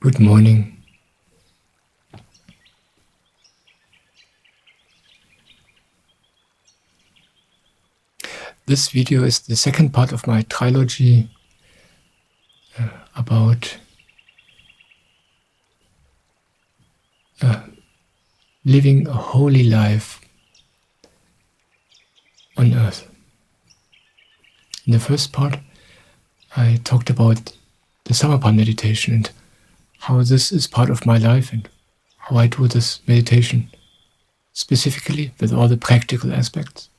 Good morning. This video is the second part of my trilogy about living a holy life on earth. In the first part, I talked about the Samaphan meditation and how this is part of my life and how I do this meditation specifically with all the practical aspects.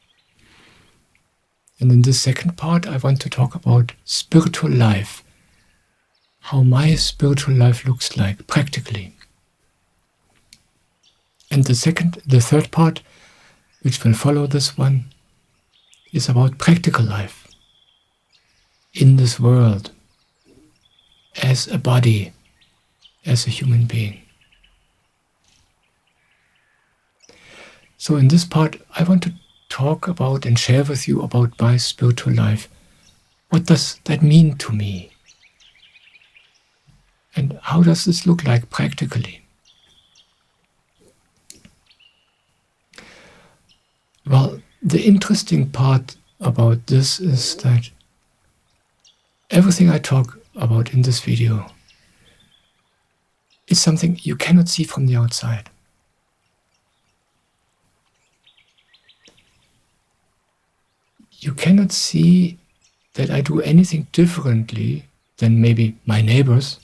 And in this second part, I want to talk about spiritual life, how my spiritual life looks like practically. And the third part, which will follow this one, is about practical life in this world, as a body, as a human being. So in this part, I want to talk about and share with you about my spiritual life. What does that mean to me? And how does this look like practically? Well, the interesting part about this is that everything I talk about in this video is something you cannot see from the outside. You cannot see that I do anything differently than maybe my neighbors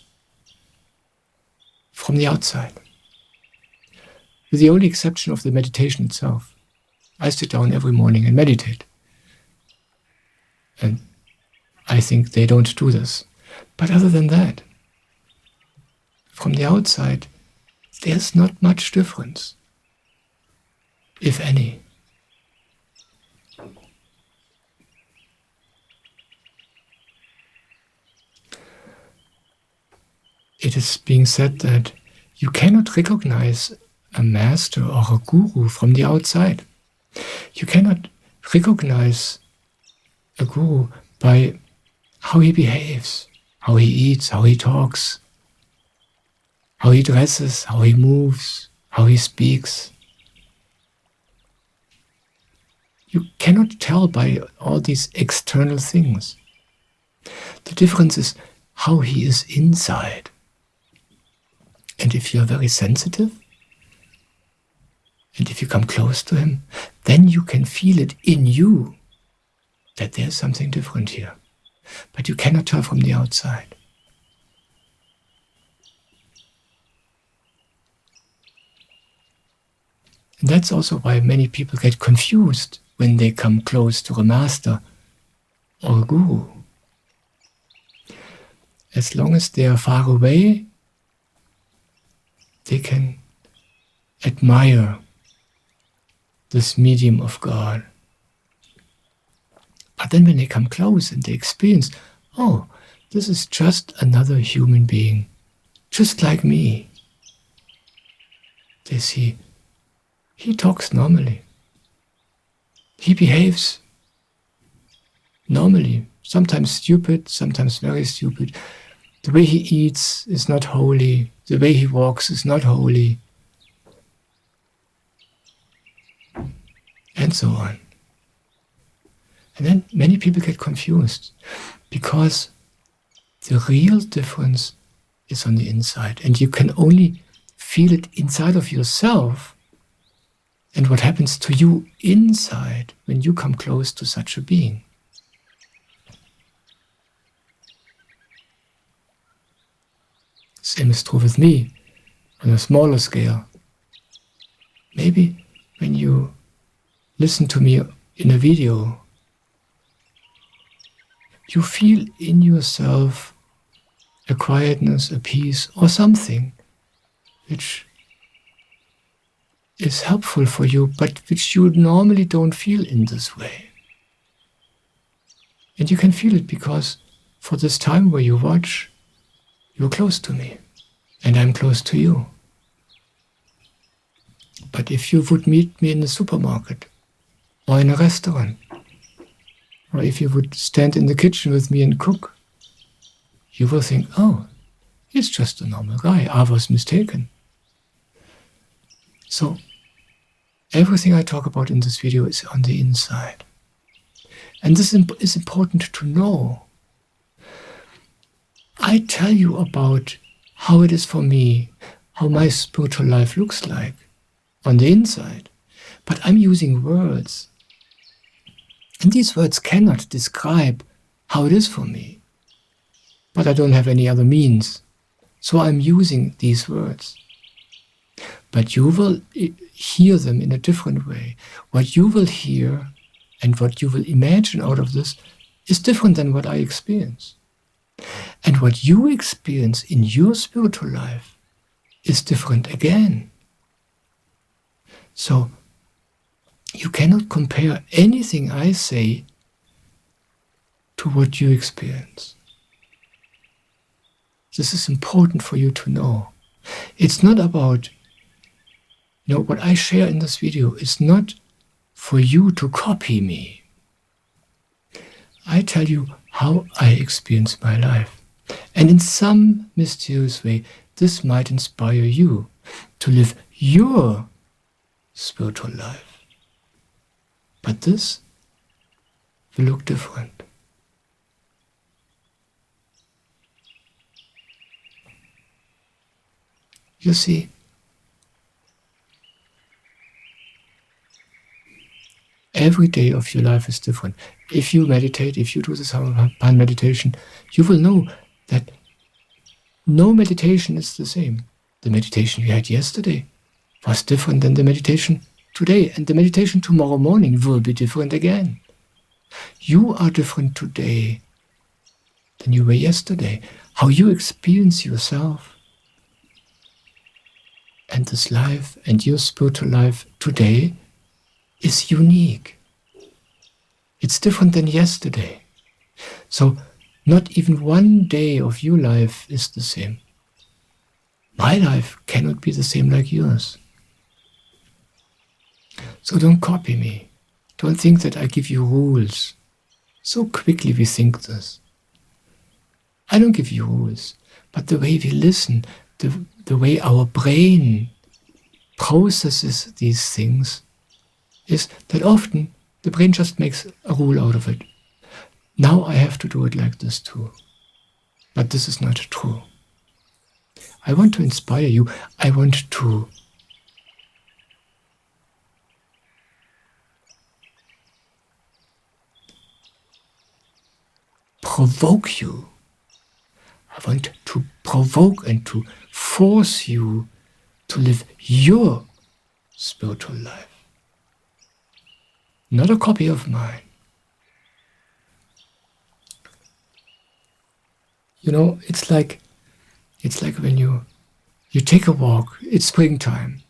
from the outside. With the only exception of the meditation itself. I sit down every morning and meditate. And I think they don't do this. But other than that, from the outside, there's not much difference, if any. It is being said that you cannot recognize a master or a guru from the outside. You cannot recognize a guru by how he behaves, how he eats, how he talks, how he dresses, how he moves, how he speaks. You cannot tell by all these external things. The difference is how he is inside. And if you're very sensitive, and if you come close to him, then you can feel it in you that there's something different here. But you cannot tell from the outside. And that's also why many people get confused when they come close to a master or a guru. As long as they are far away, they can admire this medium of God. But then when they come close and they experience, oh, this is just another human being, just like me. They see, he talks normally. He behaves normally, sometimes stupid, sometimes very stupid. The way he eats is not holy. The way he walks is not holy. And so on. And then many people get confused because the real difference is on the inside. And you can only feel it inside of yourself and what happens to you inside when you come close to such a being. Same is true with me on a smaller scale. Maybe when you listen to me in a video, you feel in yourself a quietness, a peace, or something which is helpful for you, but which you normally don't feel in this way. And you can feel it because for this time where you watch, you're close to me, and I'm close to you. But if you would meet me in the supermarket, or in a restaurant, or if you would stand in the kitchen with me and cook, you will think, oh, He's just a normal guy. I was mistaken. So everything I talk about in this video is on the inside. And this is important to know. I tell you about how it is for me, how my spiritual life looks like on the inside. But I'm using words. And these words cannot describe how it is for me. But I don't have any other means. So I'm using these words. But you will hear them in a different way. What you will hear and what you will imagine out of this is different than what I experience. And what you experience in your spiritual life is different again. So you cannot compare anything I say to what you experience. This is important for you to know. It's not about, what I share in this video is not for you to copy me. I tell you how I experience my life. And in some mysterious way, this might inspire you to live your spiritual life. But this will look different. You see, every day of your life is different. If you meditate, if you do the Samapan meditation, you will know that no meditation is the same. The meditation we had yesterday was different than the meditation today, and the meditation tomorrow morning will be different again. You are different today than you were yesterday. How you experience yourself and this life and your spiritual life today is unique. It's different than yesterday. So not even one day of your life is the same. My life cannot be the same like yours. So don't copy me. Don't think that I give you rules. So quickly we think this. I don't give you rules, but the way we listen, the way our brain processes these things is that often the brain just makes a rule out of it. Now I have to do it like this too. But this is not true. I want to inspire you. I want to provoke you. I want to provoke and to force you to live your spiritual life. Not a copy of mine. It's like when you take a walk, it's springtime.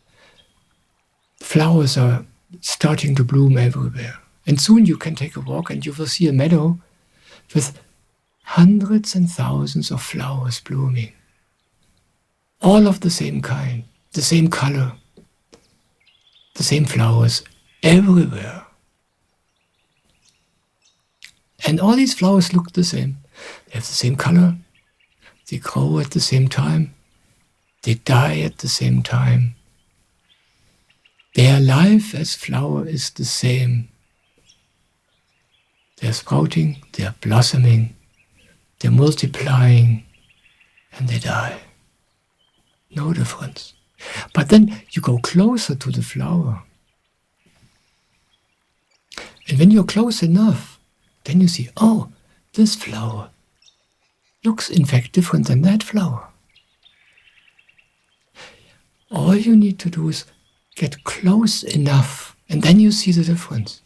Flowers are starting to bloom everywhere. And soon you can take a walk and you will see a meadow with hundreds and thousands of flowers blooming. All of the same kind, the same color, the same flowers everywhere. And all these flowers look the same. They have the same color. They grow at the same time. They die at the same time. Their life as flower is the same. They're sprouting, they're blossoming, they're multiplying, and they die. No difference. But then you go closer to the flower. And when you're close enough, then you see, oh, this flower looks in fact different than that flower. All you need to do is get close enough, and then you see the difference.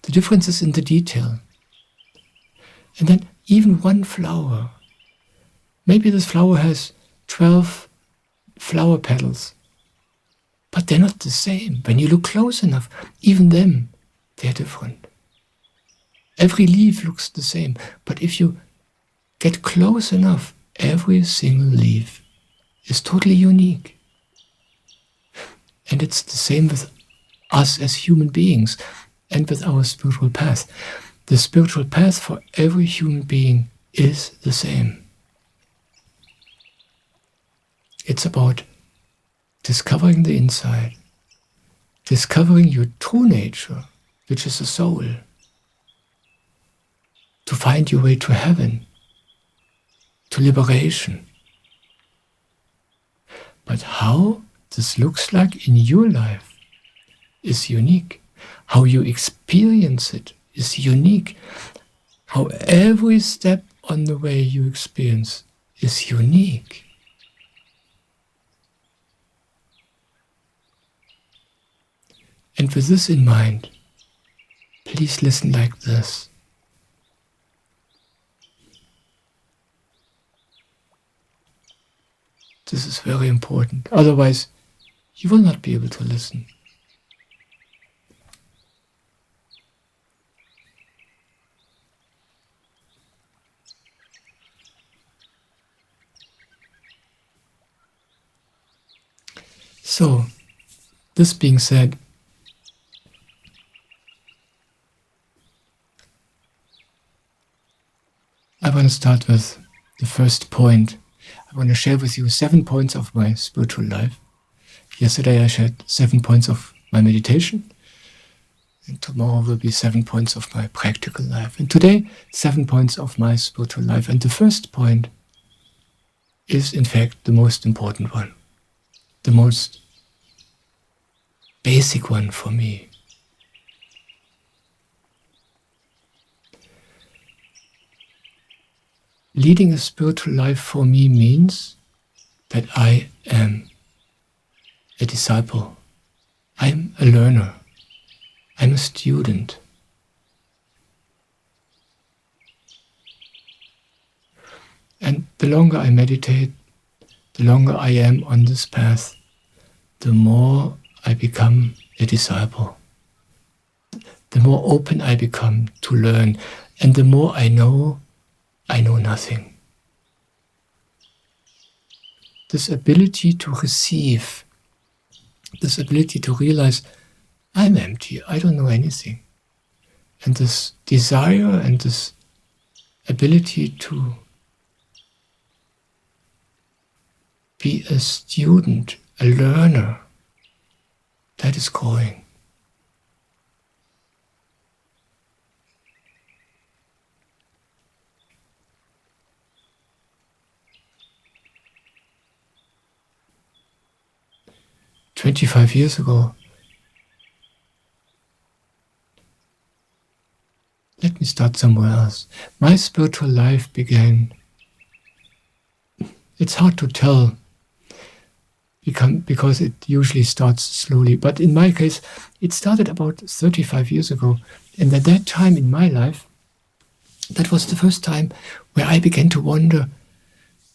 The difference is in the detail. And then even one flower, maybe this flower has 12 flower petals, but they're not the same. When you look close enough, even them, they're different. Every leaf looks the same, but if you get close enough, every single leaf is totally unique. And it's the same with us as human beings and with our spiritual path. The spiritual path for every human being is the same. It's about discovering the inside, discovering your true nature, which is the soul, to find your way to heaven, to liberation. But how this looks like in your life is unique. How you experience it is unique. How every step on the way you experience is unique. And with this in mind, please listen like this. This is very important. Otherwise, you will not be able to listen. So, this being said, I want to start with the first point. I want to share with you 7 points of my spiritual life. Yesterday I shared 7 points of my meditation, and tomorrow will be 7 points of my practical life. And today, 7 points of my spiritual life. And the first point is in fact the most important one, the most basic one for me. Leading a spiritual life for me means that I am a disciple. I'm a learner. I'm a student. And the longer I meditate, the longer I am on this path, the more I become a disciple. The more open I become to learn, and the more I know nothing. This ability to receive, this ability to realize I'm empty, I don't know anything. And this desire and this ability to be a student, a learner, that is growing. "25 years ago, let me start somewhere else. My spiritual life began, it's hard to tell because it usually starts slowly, but in my case, it started about 35 years ago. And at that time in my life, that was the first time where I began to wonder,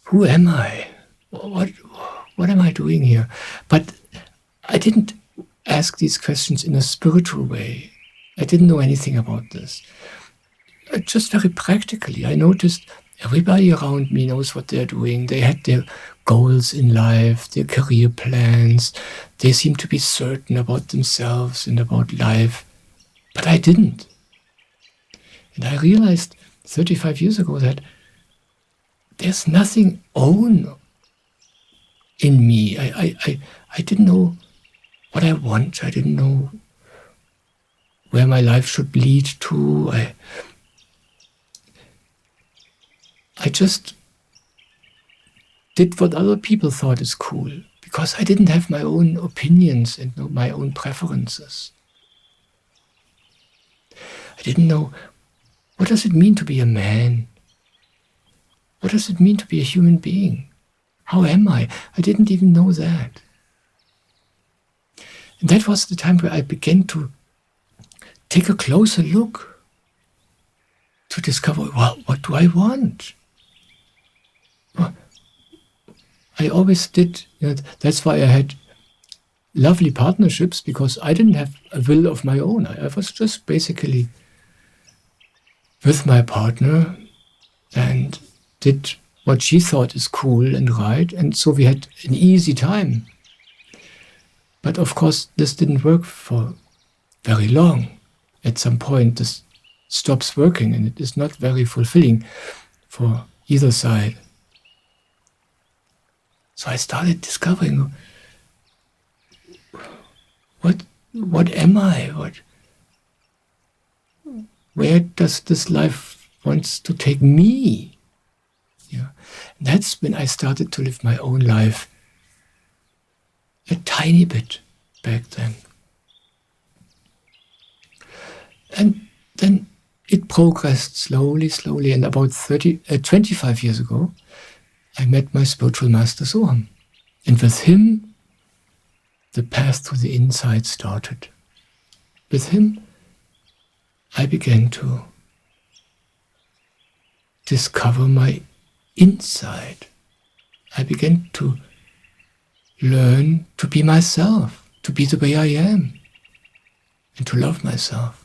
who am I? What am I doing here? But I didn't ask these questions in a spiritual way. I didn't know anything about this. Just very practically, I noticed everybody around me knows what they're doing. They had their goals in life, their career plans. They seemed to be certain about themselves and about life. But I didn't. And I realized 35 years ago that there's nothing own in me. I didn't know what I want. I didn't know where my life should lead to. I just did what other people thought is cool, because I didn't have my own opinions and my own preferences. I didn't know, what does it mean to be a man? What does it mean to be a human being? How am I? I didn't even know that. And that was the time where I began to take a closer look, to discover, well, what do I want? Well, I always did, that's why I had lovely partnerships, because I didn't have a will of my own. I was just basically with my partner and did what she thought is cool and right, and so we had an easy time. But of course, this didn't work for very long. At some point, this stops working, and it is not very fulfilling for either side. So I started discovering, what am I? Where does this life wants to take me? Yeah. And that's when I started to live my own life a tiny bit back then. And then it progressed slowly, and about 25 years ago, I met my spiritual master Soham. And with him, the path to the inside started. With him, I began to discover my inside. I began to learn to be myself, to be the way I am, and to love myself.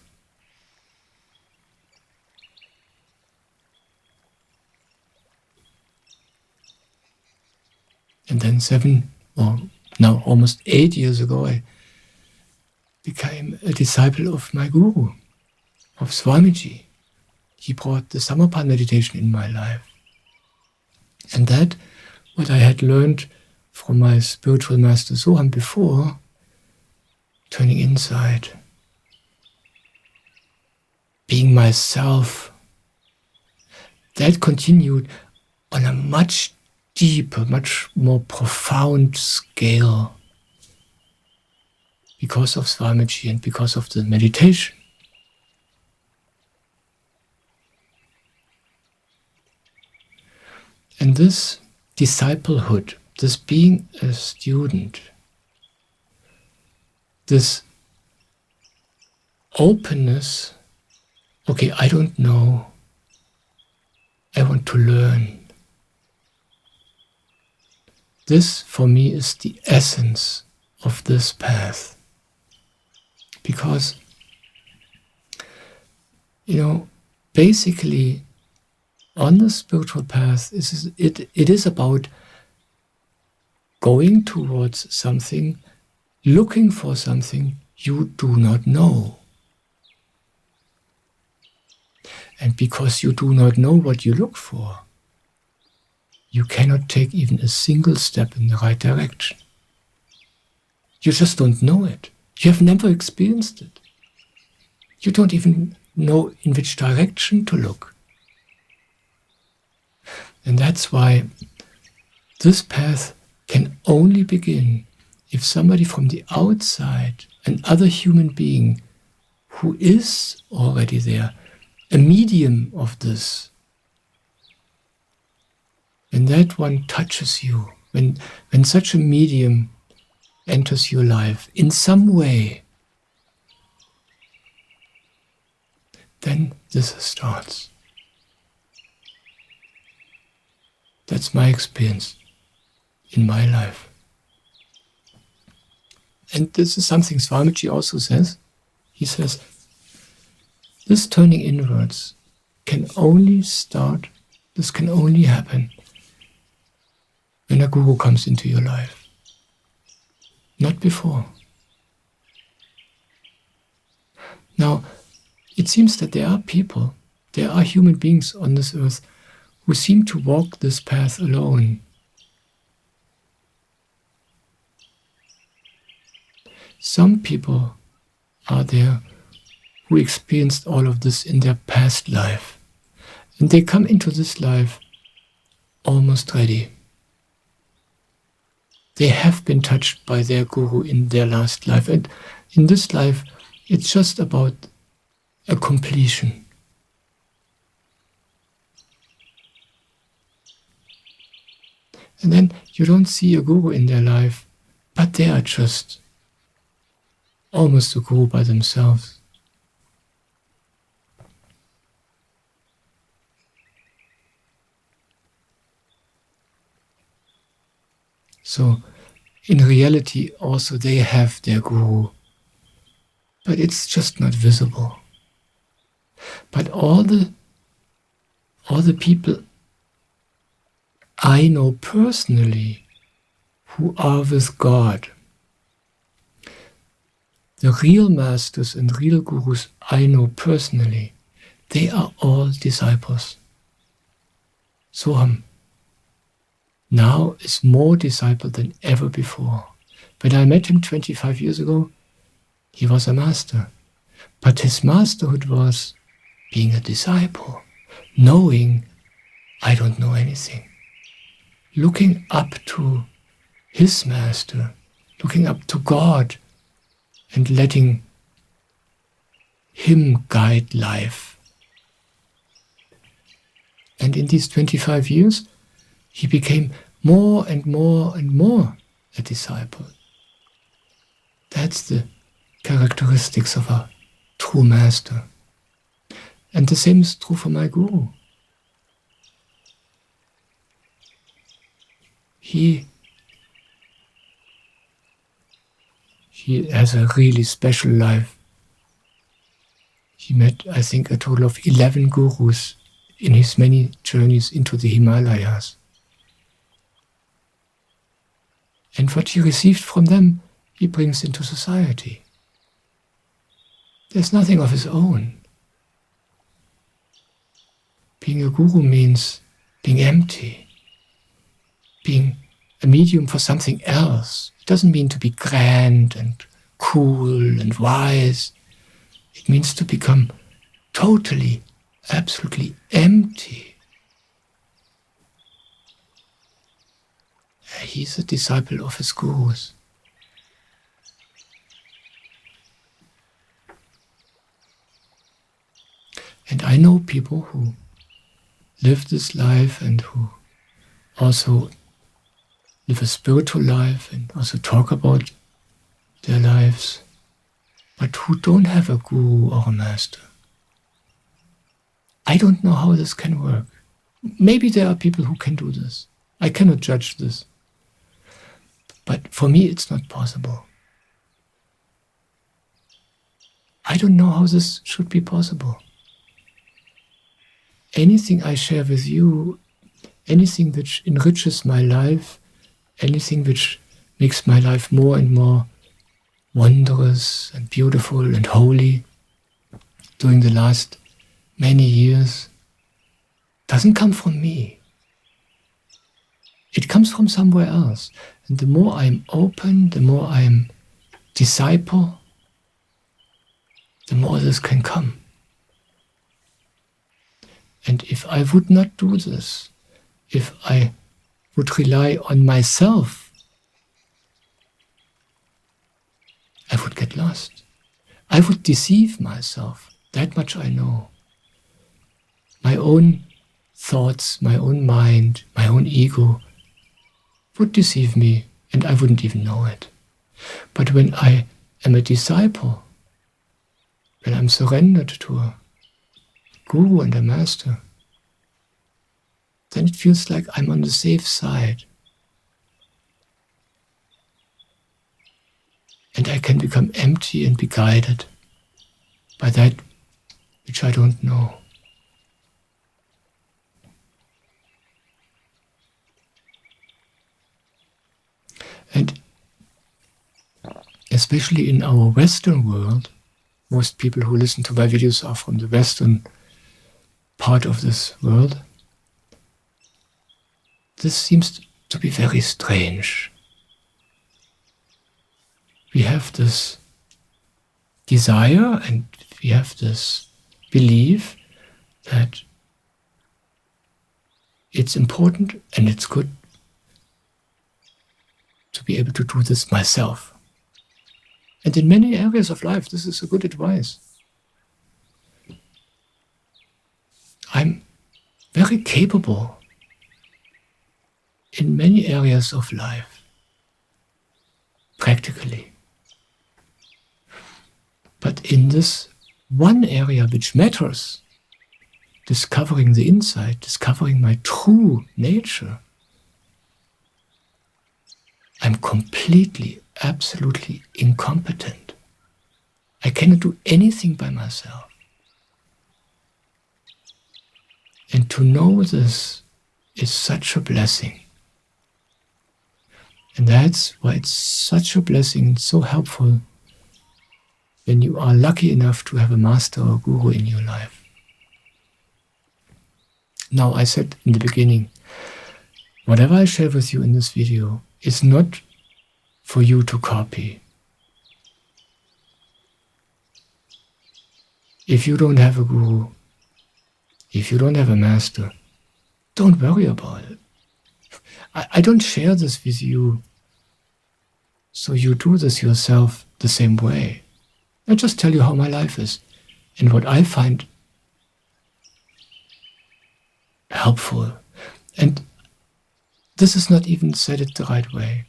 And then now almost 8 years ago, I became a disciple of my guru, of Swamiji. He brought the Samarpan meditation in my life. And that, what I had learned from my spiritual master Soham before, turning inside, being myself, that continued on a much deeper, much more profound scale because of Swamiji and because of the meditation. And this disciplehood, this being a student, this openness, okay, I don't know, I want to learn. This, for me, is the essence of this path. Because, basically, on the spiritual path, it is about going towards something, looking for something you do not know. And because you do not know what you look for, you cannot take even a single step in the right direction. You just don't know it. You have never experienced it. You don't even know in which direction to look. And that's why this path can only begin if somebody from the outside, another human being who is already there, a medium of this, when that one touches you, when such a medium enters your life in some way, then this starts. That's my experience in my life. And this is something Swamiji also says. He says, this turning inwards can only start, this can only happen when a guru comes into your life. Not before. Now, it seems that there are human beings on this earth who seem to walk this path alone. Some people are there who experienced all of this in their past life, and they come into this life almost ready. They have been touched by their guru in their last life, and in this life, it's just about a completion. And then you don't see a guru in their life, but they are just almost a guru by themselves. So, in reality, also they have their guru, but it's just not visible. But all the people I know personally who are with God, the real masters and real gurus I know personally, they are all disciples. Soham, now is more disciple than ever before. When I met him 25 years ago, he was a master. But his masterhood was being a disciple, knowing I don't know anything, looking up to his master, looking up to God, and letting him guide life. And in these 25 years, he became more and more and more a disciple. That's the characteristics of a true master. And the same is true for my guru. He has a really special life. He met, I think, a total of 11 gurus in his many journeys into the Himalayas. And what he received from them, he brings into society. There's nothing of his own. Being a guru means being empty, being a medium for something else. It doesn't mean to be grand and cool and wise. It means to become totally, absolutely empty. He's a disciple of his gurus. And I know people who live this life and who also live a spiritual life and also talk about their lives, but who don't have a guru or a master. I don't know how this can work. Maybe there are people who can do this. I cannot judge this. But for me, it's not possible. I don't know how this should be possible. Anything I share with you, anything which enriches my life, anything which makes my life more and more wondrous and beautiful and holy during the last many years, doesn't come from me. It comes from somewhere else. And the more I'm open, the more I'm disciple, the more this can come. And if I would not do this, if I would rely on myself, I would get lost. I would deceive myself. That much I know. My own thoughts, my own mind, my own ego would deceive me, and I wouldn't even know it. But when I am a disciple, when I'm surrendered to a guru and a master, then it feels like I'm on the safe side. And I can become empty and be guided by that which I don't know. And especially in our Western world, most people who listen to my videos are from the Western part of this world. This seems to be very strange. We have this desire and we have this belief that it's important and it's good to be able to do this myself. And in many areas of life, this is a good advice. I'm very capable in many areas of life, practically. But in this one area which matters, discovering the insight, discovering my true nature, I'm completely, absolutely incompetent. I cannot do anything by myself. And to know this is such a blessing. And that's why it's such a blessing and so helpful when you are lucky enough to have a master or guru in your life. Now, I said in the beginning, whatever I share with you in this video is not for you to copy. If you don't have a guru, if you don't have a master, don't worry about it. I don't share this with you so you do this yourself the same way. I just tell you how my life is and what I find helpful. And this is not even said it the right way.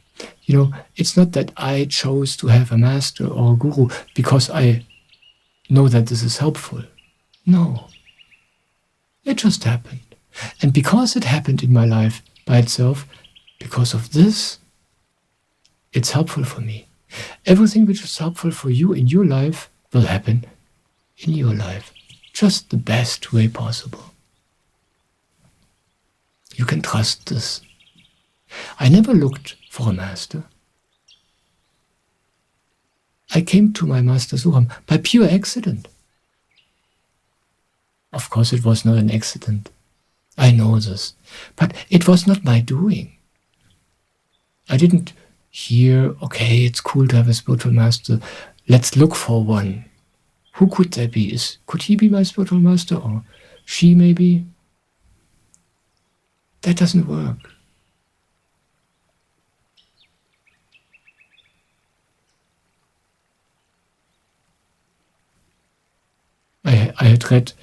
It's not that I chose to have a master or a guru because I know that this is helpful. No. It just happened. And because it happened in my life by itself, because of this, it's helpful for me. Everything which is helpful for you in your life will happen in your life. Just the best way possible. You can trust this. I never looked for a master. I came to my master Suram by pure accident. Of course, it was not an accident. I know this. But it was not my doing. I didn't hear, okay, it's cool to have a spiritual master. Let's look for one. Who could that be? Could he be my spiritual master? Or she maybe? That doesn't work. I had read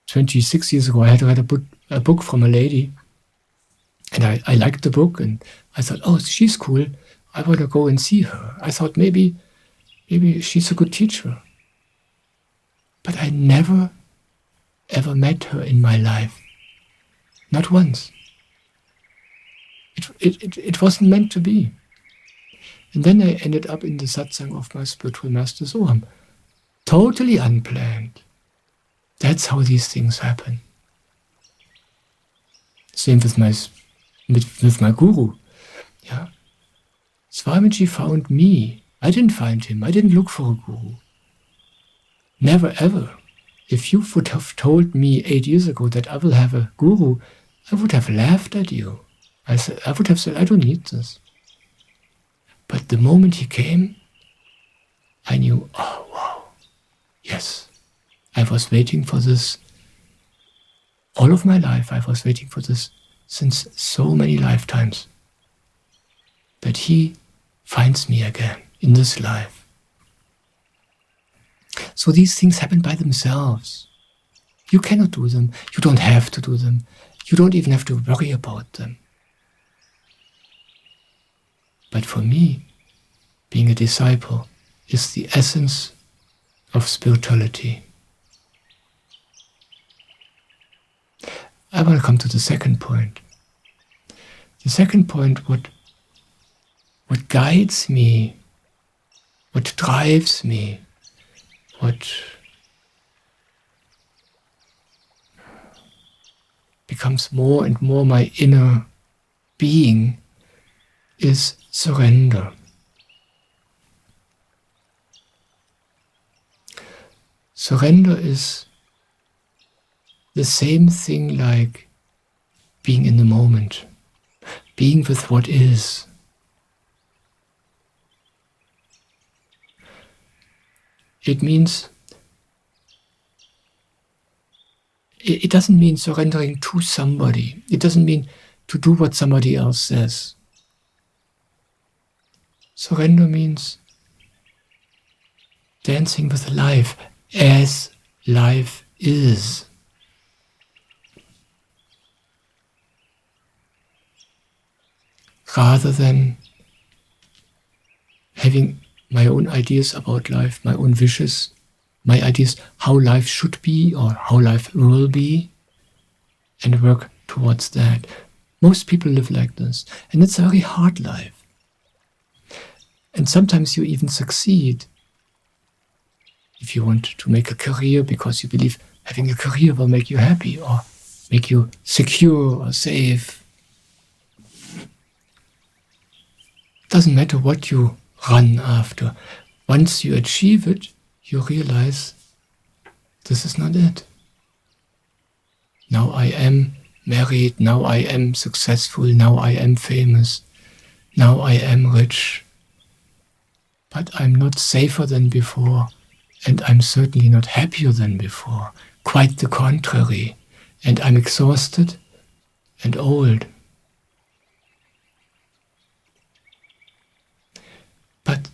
26 years ago, I had read a book from a lady, and I liked the book, and I thought, oh, she's cool. I want to go and see her. I thought maybe she's a good teacher. But I never, ever met her in my life. Not once. It wasn't meant to be. And then I ended up in the satsang of my spiritual master Soham. Totally unplanned. That's how these things happen. Same with my guru. Yeah. Swamiji found me. I didn't find him. I didn't look for a guru. Never ever. If you would have told me 8 years ago that I will have a guru, I would have laughed at you. I would have said, I don't need this. But the moment he came, I knew, oh wow, yes, I was waiting for this. All of my life I was waiting for this since so many lifetimes. That he finds me again in this life. So these things happen by themselves. You cannot do them. You don't have to do them. You don't even have to worry about them. But for me, being a disciple is the essence of spirituality. I want to come to the second point. The second point, what guides me, what drives me, what becomes more and more my inner being is surrender. Surrender is the same thing like being in the moment, being with what is. It means, it doesn't mean surrendering to somebody. It doesn't mean to do what somebody else says. Surrender means dancing with life as life is. Rather than having my own ideas about life, my own wishes, my ideas how life should be or how life will be, and work towards that. Most people live like this, and it's a very hard life. And sometimes you even succeed if you want to make a career because you believe having a career will make you happy or make you secure or safe. Doesn't matter what you run after. Once you achieve it, you realize this is not it. Now I am married, now I am successful, now I am famous, now I am rich. But I'm not safer than before, and I'm certainly not happier than before. Quite the contrary. And I'm exhausted and old. But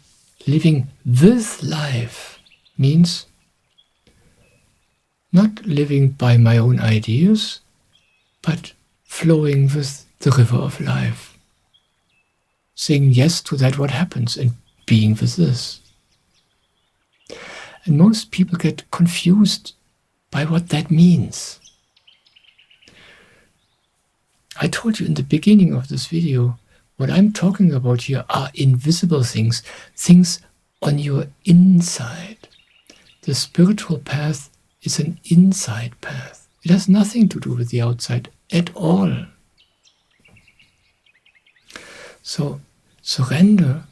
living with life means not living by my own ideas, but flowing with the river of life. Saying yes to that what happens and being with this. And most people get confused by what that means. I told you in the beginning of this video, what I'm talking about here are invisible things, things on your inside. The spiritual path is an inside path. It has nothing to do with the outside at all. So, surrender,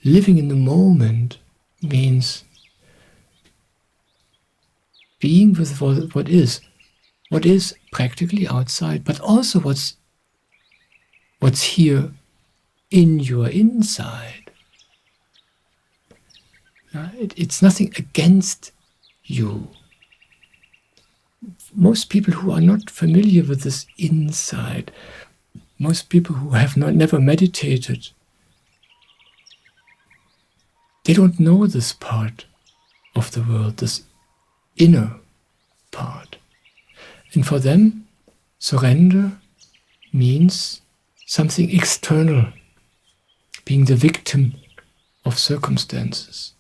living in the moment, means being with what is practically outside, but also what's here in your inside. It's nothing against you. Most people who are not familiar with this inside, most people who have never meditated, they don't know this part of the world, this inner part. And for them, surrender means something external, being the victim of circumstances,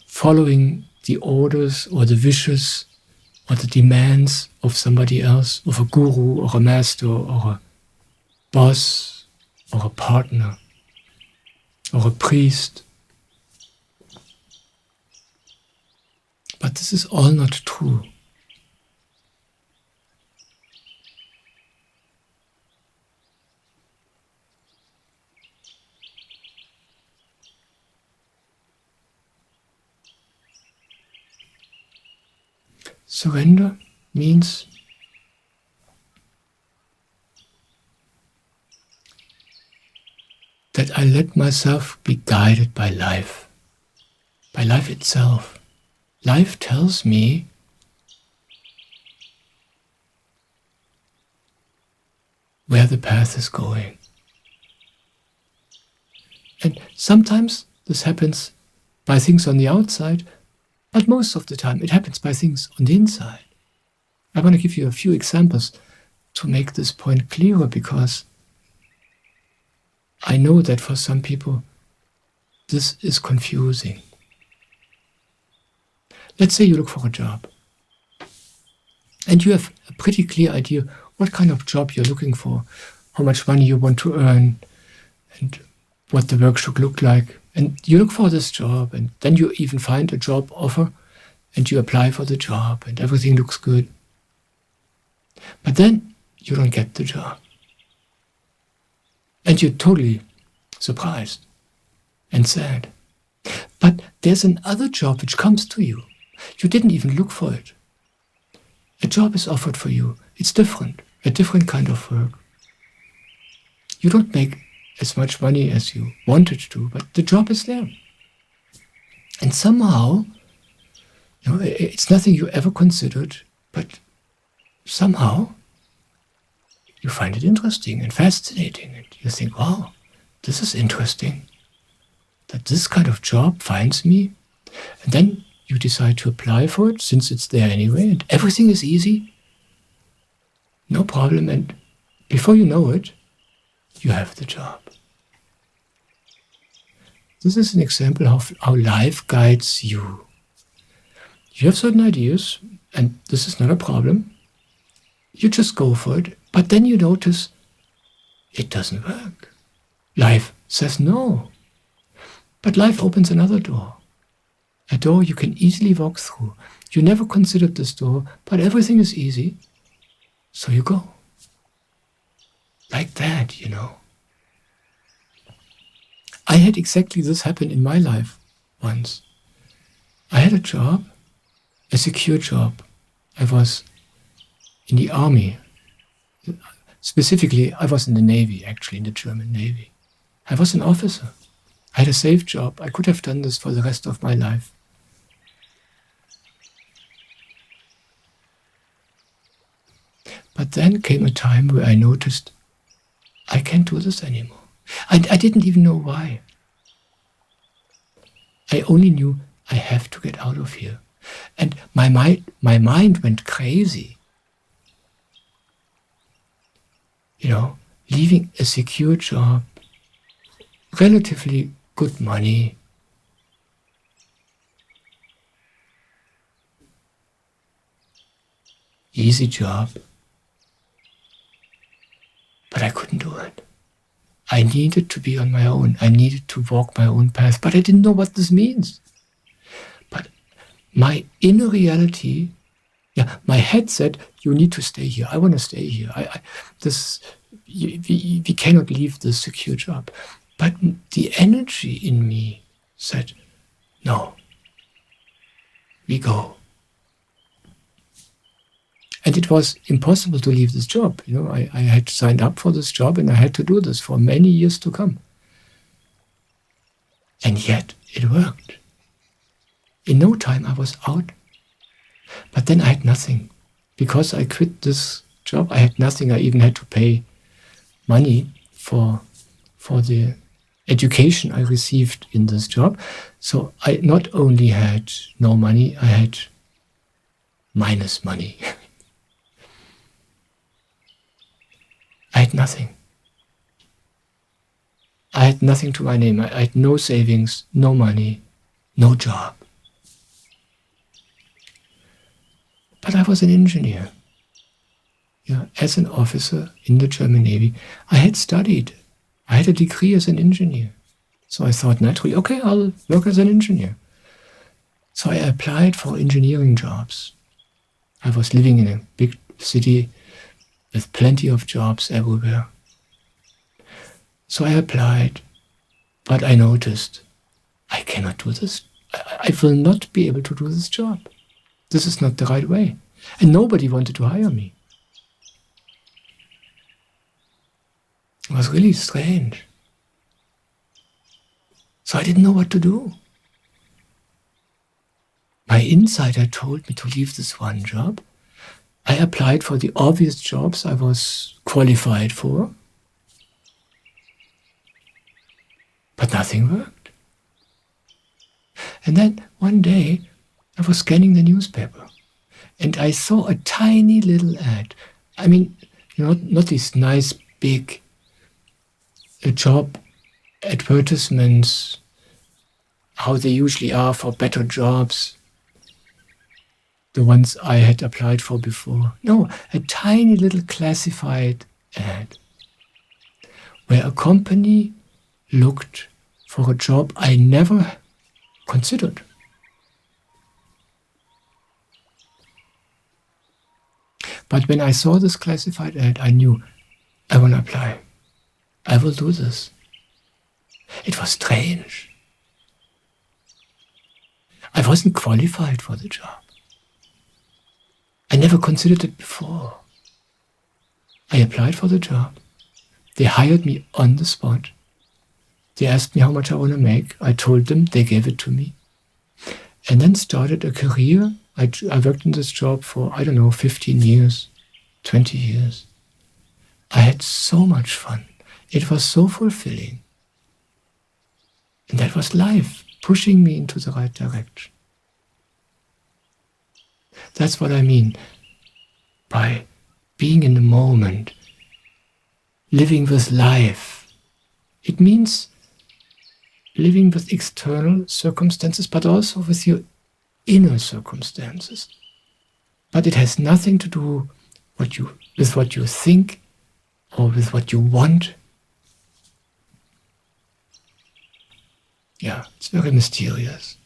following the orders or the wishes or the demands of somebody else, of a guru or a master or a boss or a partner or a priest. But this is all not true. Surrender means that I let myself be guided by life itself. Life tells me where the path is going. And sometimes this happens by things on the outside, but most of the time it happens by things on the inside. I want to give you a few examples to make this point clearer, because I know that for some people this is confusing. Let's say you look for a job and you have a pretty clear idea what kind of job you're looking for, how much money you want to earn, and what the work should look like. And you look for this job, and then you even find a job offer and you apply for the job and everything looks good. But then you don't get the job. And you're totally surprised and sad. But there's another job which comes to you. You didn't even look for it. A job is offered for you. It's different, a different kind of work. You don't make as much money as you wanted to, but the job is there. And somehow, it's nothing you ever considered, but somehow you find it interesting and fascinating. And you think, wow, this is interesting, that this kind of job finds me. And then you decide to apply for it, since it's there anyway, and everything is easy. No problem. And before you know it, you have the job. This is an example of how life guides you. You have certain ideas, and this is not a problem. You just go for it, but then you notice it doesn't work. Life says no. But life opens another door. A door you can easily walk through. You never considered this door, but everything is easy. So you go. Like that, I had exactly this happen in my life once. I had a job, a secure job. I was in the army. Specifically, I was in the Navy, actually, in the German Navy. I was an officer. I had a safe job. I could have done this for the rest of my life. But then came a time where I noticed I can't do this anymore. I didn't even know why. I only knew I have to get out of here. And my mind went crazy. Leaving a secure job, relatively good money, easy job, but I couldn't do it. I needed to be on my own. I needed to walk my own path, but I didn't know what this means. But my inner reality, my head said, you need to stay here. I want to stay here. We cannot leave this secure job. But the energy in me said, no, we go. And it was impossible to leave this job. I had signed up for this job and I had to do this for many years to come. And yet it worked. In no time I was out. But then I had nothing. Because I quit this job, I had nothing. I even had to pay money for the education I received in this job. So I not only had no money, I had minus money. I had nothing. I had nothing to my name. I had no savings, no money, no job. But I was an engineer. As an officer in the German Navy, I had studied. I had a degree as an engineer. So I thought naturally, okay, I'll work as an engineer. So I applied for engineering jobs. I was living in a big city with plenty of jobs everywhere. So I applied, but I noticed, I cannot do this. I will not be able to do this job. This is not the right way. And nobody wanted to hire me. It was really strange. So I didn't know what to do. My insider told me to leave this one job. I applied for the obvious jobs I was qualified for, but nothing worked. And then one day I was scanning the newspaper and I saw a tiny little ad. I mean, not these nice big job advertisements, how they usually are for better jobs, the ones I had applied for before. No, a tiny little classified ad where a company looked for a job I never considered. But when I saw this classified ad, I knew I want to apply. I will do this. It was strange. I wasn't qualified for the job. I never considered it before. I applied for the job. They hired me on the spot. They asked me how much I want to make. I told them, they gave it to me. And then started a career. I worked in this job for, 15 years, 20 years. I had so much fun. It was so fulfilling. And that was life, pushing me into the right direction. That's what I mean by being in the moment, living with life. It means living with external circumstances, but also with your inner circumstances. But it has nothing to do with what you think or with what you want. Yeah, it's very mysterious.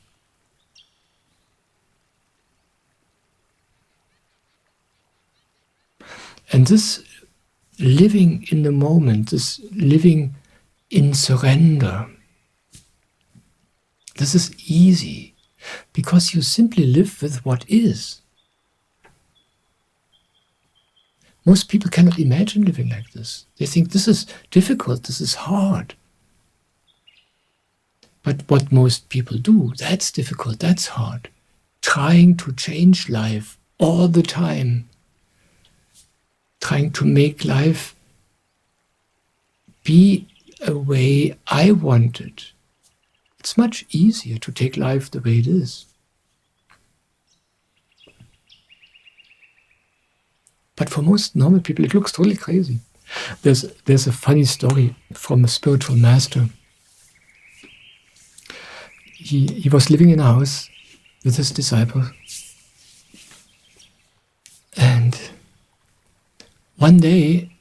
And this living in the moment, this living in surrender, this is easy because you simply live with what is. Most people cannot imagine living like this. They think this is difficult, this is hard. But what most people do, that's difficult, that's hard. Trying to change life all the time. Trying to make life be a way I want it. It's much easier to take life the way it is. But for most normal people, it looks totally crazy. There's a funny story from a spiritual master. He was living in a house with his disciple. And one day,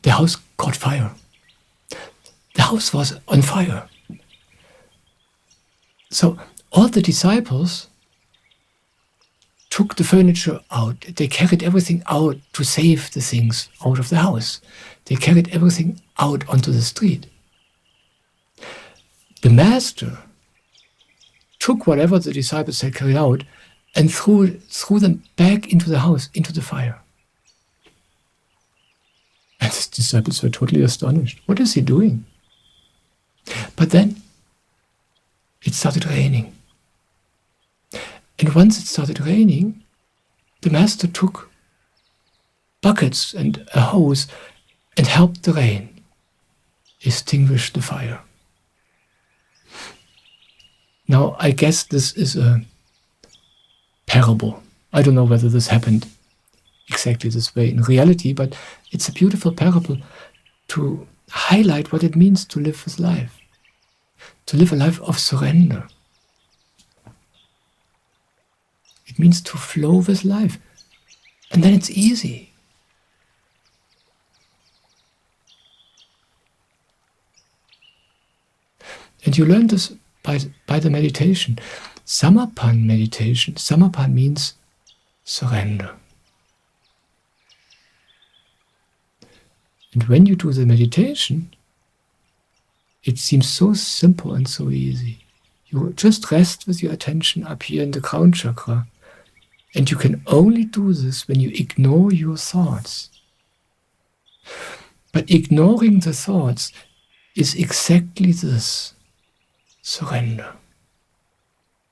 the house caught fire. The house was on fire. So all the disciples took the furniture out. They carried everything out to save the things out of the house. They carried everything out onto the street. The master took whatever the disciples had carried out and threw them back into the house, into the fire. And the disciples were totally astonished. What is he doing? But then it started raining. And once it started raining, the master took buckets and a hose and helped the rain extinguish the fire. Now, I guess this is a parable. I don't know whether this happened exactly this way in reality, but it's a beautiful parable to highlight what it means to live with life. To live a life of surrender. It means to flow with life. And then it's easy. And you learn this by the meditation. Samapan meditation. Samapan means surrender. And when you do the meditation, it seems so simple and so easy. You just rest with your attention up here in the crown chakra. And you can only do this when you ignore your thoughts. But ignoring the thoughts is exactly this. Surrender.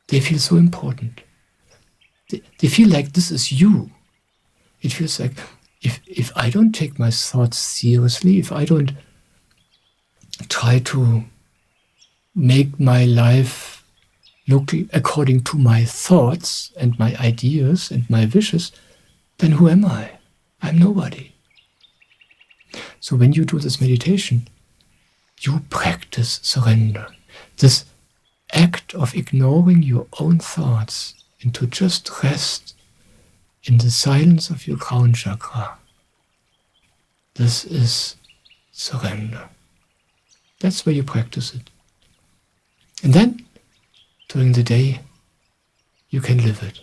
They feel so important. They feel like this is you. It feels like if I don't take my thoughts seriously, if I don't try to make my life look according to my thoughts and my ideas and my wishes, then who am I? I'm nobody. So when you do this meditation, you practice surrender. This act of ignoring your own thoughts and to just rest in the silence of your crown chakra. This is surrender. That's where you practice it. And then, during the day, you can live it.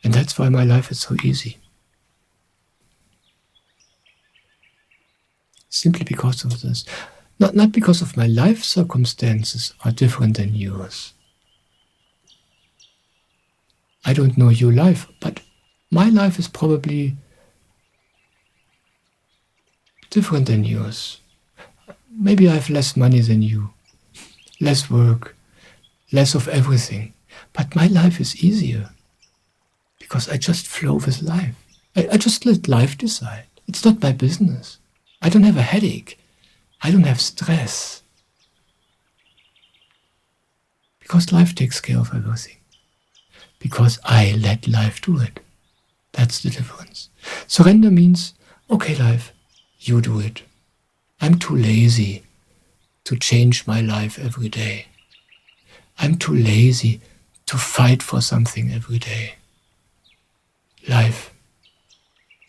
And that's why my life is so easy. Simply because of this. Not because of my life circumstances are different than yours. I don't know your life, but my life is probably different than yours. Maybe I have less money than you, less work, less of everything. But my life is easier because I just flow with life. I just let life decide. It's not my business. I don't have a headache. I don't have stress. Because life takes care of everything. Because I let life do it. That's the difference. Surrender means, okay, life, you do it. I'm too lazy to change my life every day. I'm too lazy to fight for something every day. Life,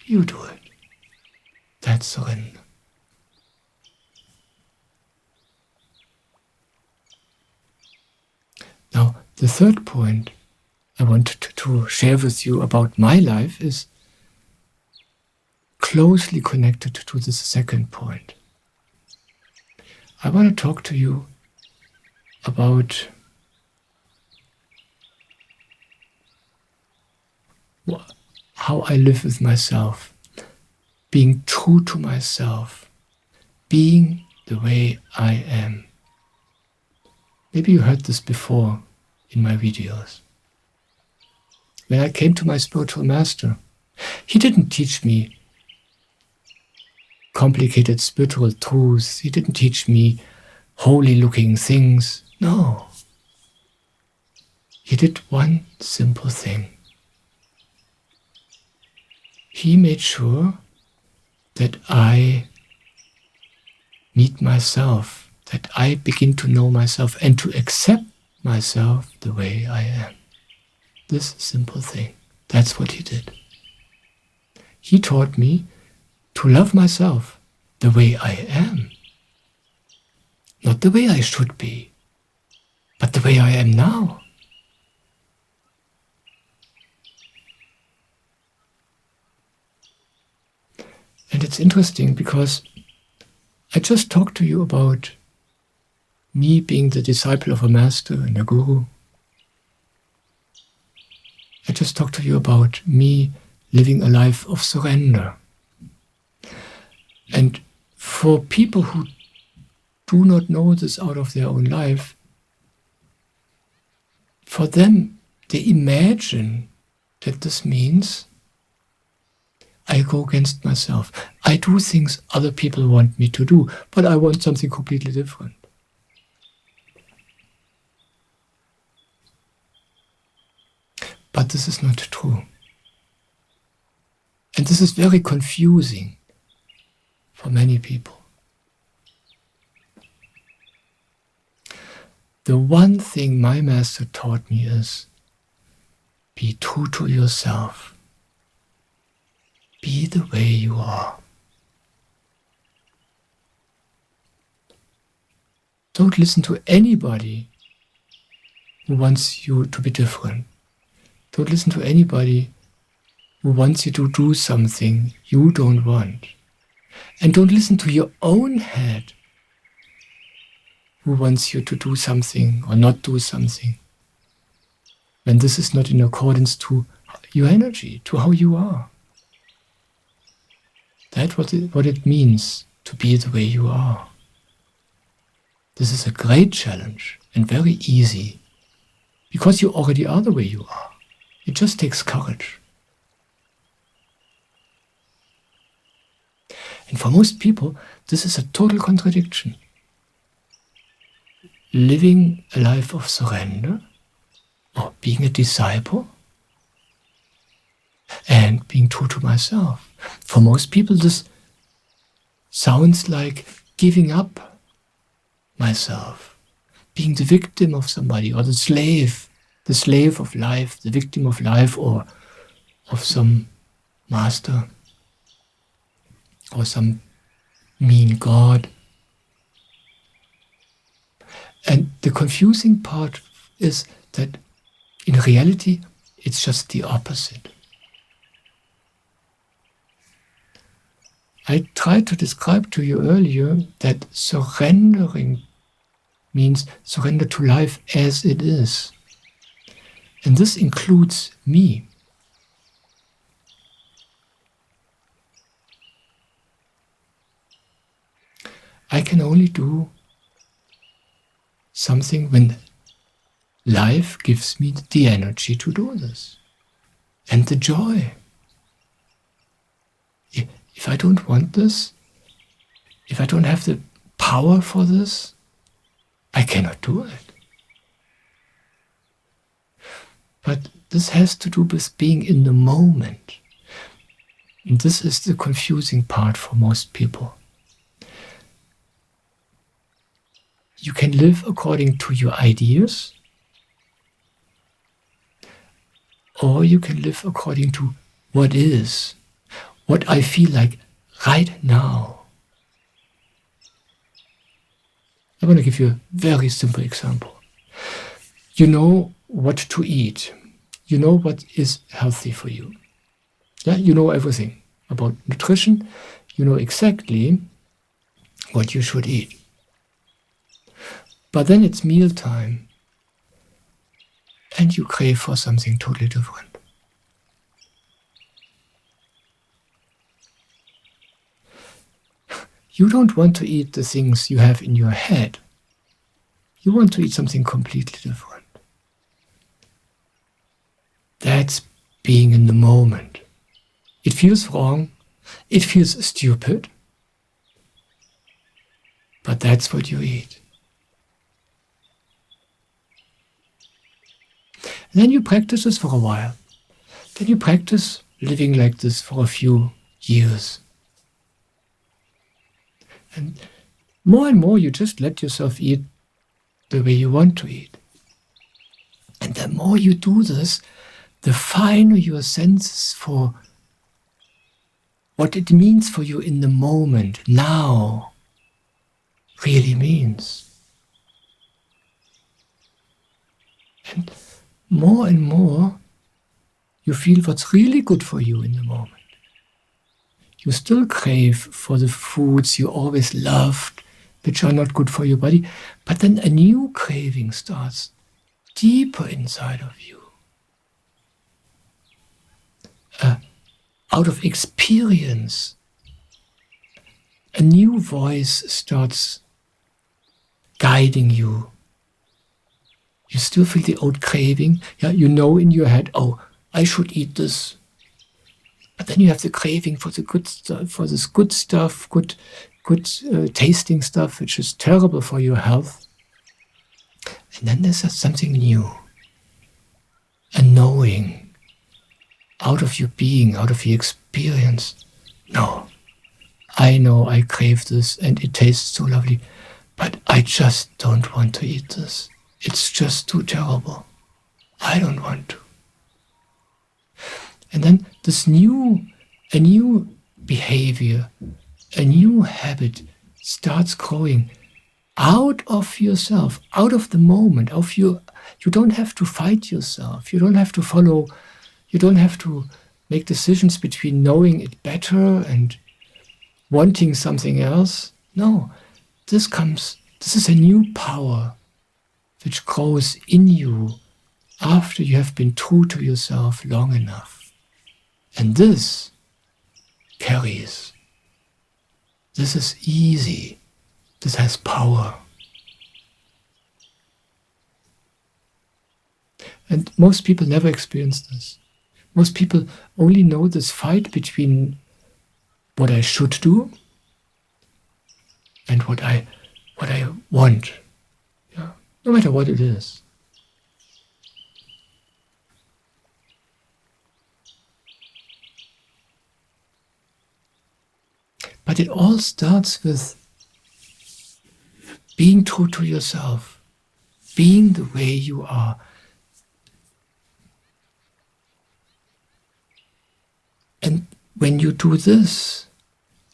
you do it. That's surrender. Now, the third point I wanted to share with you about my life is closely connected to this second point. I want to talk to you about how I live with myself, being true to myself, being the way I am. Maybe you heard this before in my videos. When I came to my spiritual master, he didn't teach me complicated spiritual truths. He didn't teach me holy-looking things. No. He did one simple thing. He made sure that I meet myself, that I begin to know myself and to accept myself the way I am. This simple thing. That's what he did. He taught me to love myself the way I am. Not the way I should be, but the way I am now. And it's interesting because I just talked to you about me being the disciple of a master and a guru. I just talked to you about me living a life of surrender. And for people who do not know this out of their own life, for them, they imagine that this means I go against myself. I do things other people want me to do, but I want something completely different. But this is not true. And this is very confusing for many people. The one thing my master taught me is, be true to yourself. Be the way you are. Don't listen to anybody who wants you to be different. Don't listen to anybody who wants you to do something you don't want. And don't listen to your own head who wants you to do something or not do something, when this is not in accordance to your energy, to how you are. That's what it means to be the way you are. This is a great challenge and very easy, because you already are the way you are. It just takes courage. And for most people, this is a total contradiction. Living a life of surrender, or being a disciple, and being true to myself. For most people, this sounds like giving up myself, being the victim of somebody, or the slave of life, the victim of life, or of some master, or some mean God. And the confusing part is that in reality, it's just the opposite. I tried to describe to you earlier that surrendering means surrender to life as it is. And this includes me. I can only do something when life gives me the energy to do this, and the joy. If I don't want this, if I don't have the power for this, I cannot do it. But this has to do with being in the moment. And this is the confusing part for most people. You can live according to your ideas, or you can live according to what is, what I feel like right now. I want to give you a very simple example. You know what to eat. You know what is healthy for you. Yeah, you know everything about nutrition. You know exactly what you should eat. But then it's mealtime, and you crave for something totally different. You don't want to eat the things you have in your head. You want to eat something completely different. That's being in the moment. It feels wrong. It feels stupid. But that's what you eat. And then you practice this for a while. Then you practice living like this for a few years. And more you just let yourself eat the way you want to eat. And the more you do this, the finer your senses for what it means for you in the moment, now, really means. And more, you feel what's really good for you in the moment. You still crave for the foods you always loved, which are not good for your body, but then a new craving starts deeper inside of you. Out of experience, a new voice starts guiding you. You still feel the old craving. Yeah, you know in your head, oh, I should eat this. But then you have the craving for the good stuff, for this good stuff, good tasting stuff, which is terrible for your health. And then there's something new, a knowing out of your being, out of your experience. No, I know I crave this and it tastes so lovely, but I just don't want to eat this. It's just too terrible. I don't want to. And then a new behavior, a new habit starts growing out of yourself, out of the moment, you don't have to fight yourself. You don't have to follow, you don't have to make decisions between knowing it better and wanting something else. No, this is a new power which grows in you after you have been true to yourself long enough. And this carries. This is easy. This has power. And most people never experience this. Most people only know this fight between what I should do and what I want. Yeah. No matter what it is. But it all starts with being true to yourself, being the way you are. And when you do this,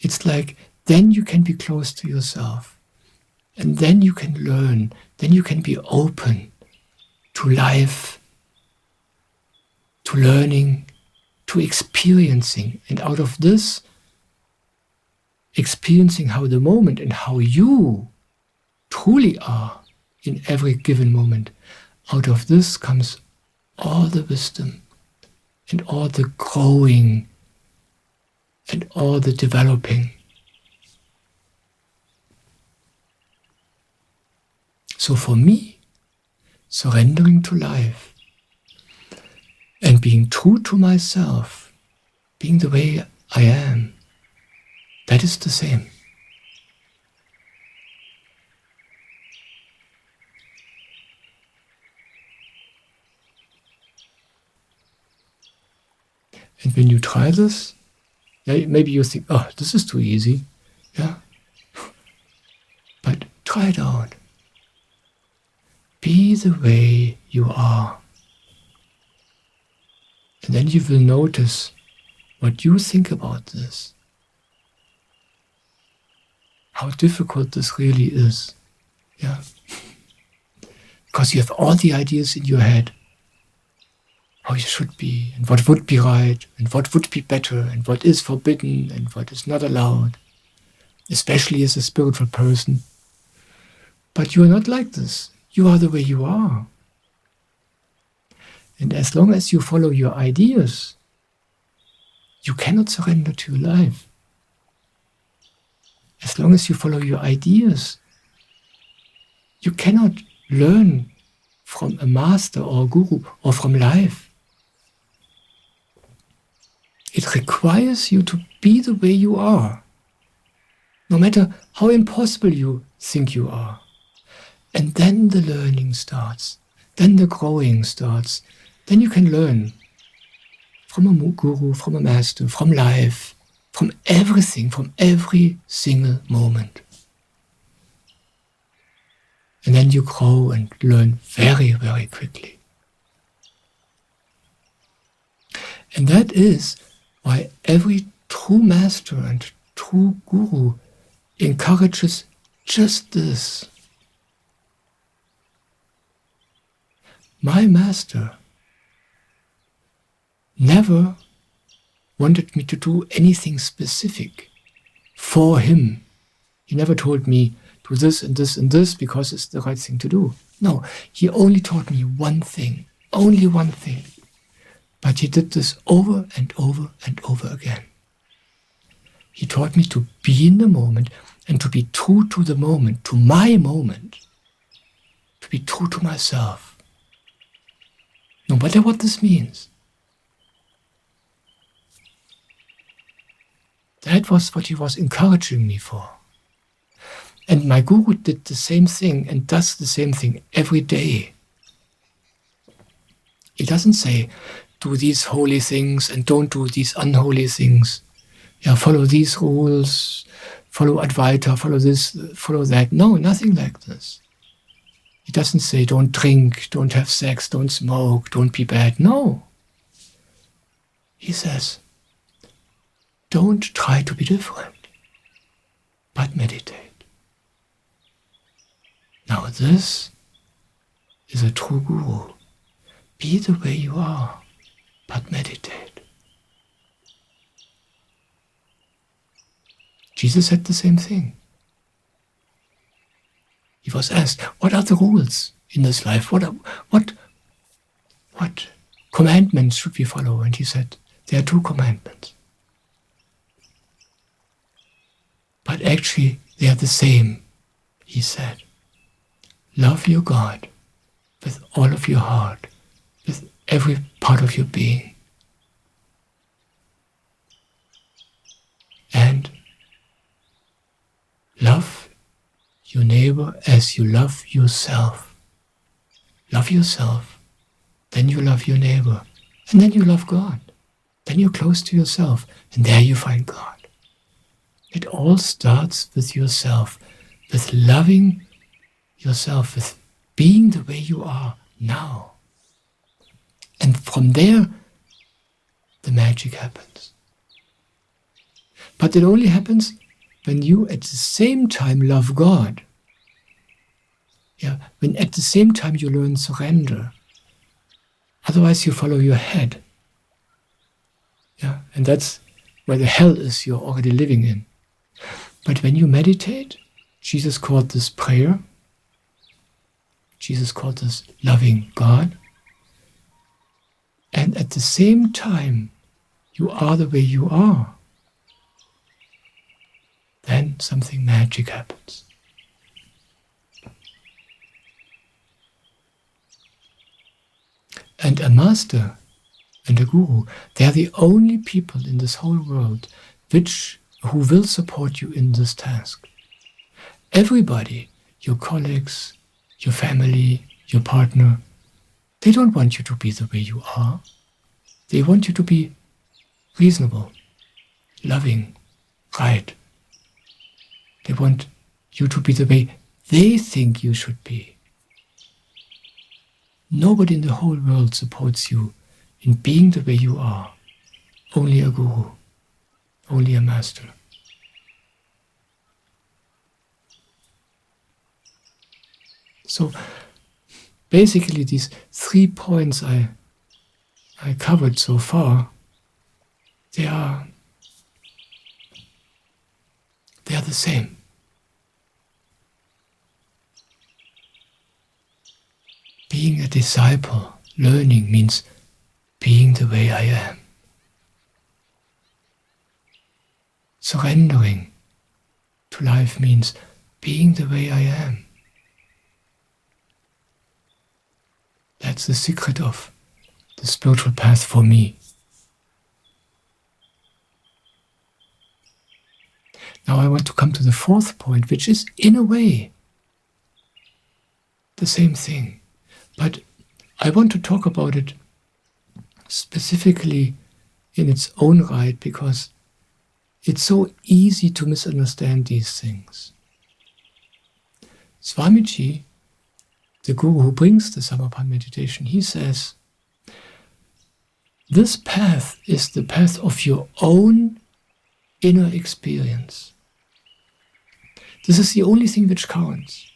it's like then you can be close to yourself. And then you can learn, then you can be open to life, to learning, to experiencing. And out of this, experiencing how the moment and how you truly are in every given moment, out of this comes all the wisdom and all the growing and all the developing. So for me, surrendering to life and being true to myself, being the way I am, that is the same. And when you try this, maybe you think, oh, this is too easy. Yeah. But try it out. Be the way you are. And then you will notice what you think about this. How difficult this really is. Yeah. Because you have all the ideas in your head. How you should be, and what would be right, and what would be better, and what is forbidden, and what is not allowed. Especially as a spiritual person. But you are not like this. You are the way you are. And as long as you follow your ideas, you cannot surrender to your life. As long as you follow your ideas, you cannot learn from a master or a guru or from life. It requires you to be the way you are, no matter how impossible you think you are. And then the learning starts, then the growing starts. Then you can learn from a guru, from a master, from life, from everything, from every single moment. And then you grow and learn very, very quickly. And that is why every true master and true guru encourages just this. My master never wanted me to do anything specific for him. He never told me, do this and this and this because it's the right thing to do. No, he only taught me one thing, only one thing. But he did this over and over and over again. He taught me to be in the moment and to be true to the moment, to my moment, to be true to myself. No matter what this means. That was what he was encouraging me for. And my guru did the same thing and does the same thing every day. He doesn't say, do these holy things and don't do these unholy things. Yeah, follow these rules, follow Advaita, follow this, follow that. No, nothing like this. He doesn't say, don't drink, don't have sex, don't smoke, don't be bad. No. He says, don't try to be different, but meditate. Now this is a true guru. Be the way you are, but meditate. Jesus said the same thing. He was asked, what are the rules in this life? What commandments should we follow? And he said, there are 2 commandments. But actually, they are the same, he said. Love your God with all of your heart, with every part of your being. And love your neighbor as you love yourself. Love yourself, then you love your neighbor, and then you love God. Then you're close to yourself, and there you find God. It all starts with yourself, with loving yourself, with being the way you are now. And from there, the magic happens. But it only happens when you at the same time love God. Yeah, when at the same time you learn surrender. Otherwise you follow your head. Yeah, and that's where the hell is you're already living in. But when you meditate, Jesus called this prayer. Jesus called this loving God. And at the same time, you are the way you are. Then something magic happens. And a master and a guru, they are the only people in this whole world who will support you in this task. Everybody, your colleagues, your family, your partner, they don't want you to be the way you are. They want you to be reasonable, loving, right. They want you to be the way they think you should be. Nobody in the whole world supports you in being the way you are. Only a guru, only a master. So basically these 3 points I covered so far, they are the same. Being a disciple, learning, means being the way I am. Surrendering to life means being the way I am. That's the secret of the spiritual path for me. Now I want to come to the fourth point, which is, in a way, the same thing. But I want to talk about it specifically in its own right, because it's so easy to misunderstand these things. Swamiji, the guru who brings the Samarpan meditation, he says, this path is the path of your own inner experience. This is the only thing which counts.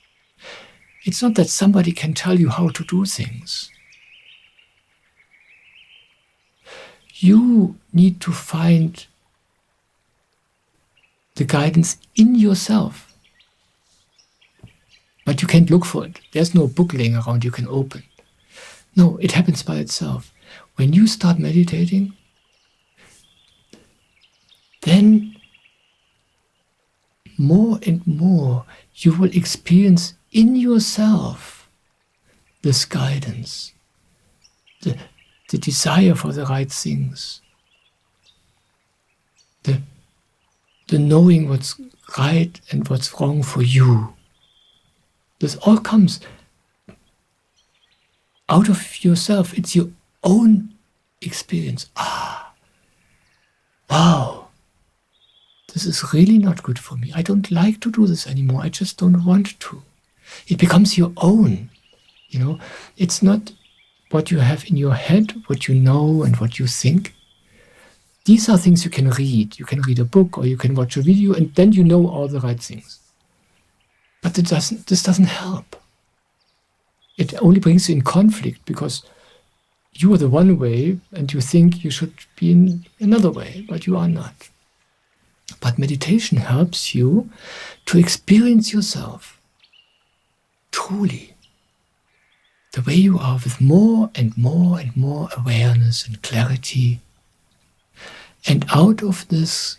It's not that somebody can tell you how to do things. You need to find the guidance in yourself. But you can't look for it. There's no book laying around you can open. No, it happens by itself. When you start meditating, then more and more you will experience in yourself this guidance, the desire for the right things, the knowing what's right and what's wrong for you. This all comes out of yourself. It's your own experience. Wow, this is really not good for me. I don't like to do this anymore. I just don't want to. It becomes your own. It's not what you have in your head, what you know and what you think. These are things you can read. You can read a book or you can watch a video, and then you know all the right things. But this doesn't help. It only brings you in conflict, because you are the one way and you think you should be in another way, but you are not. But meditation helps you to experience yourself truly, the way you are, with more and more and more awareness and clarity. And out of this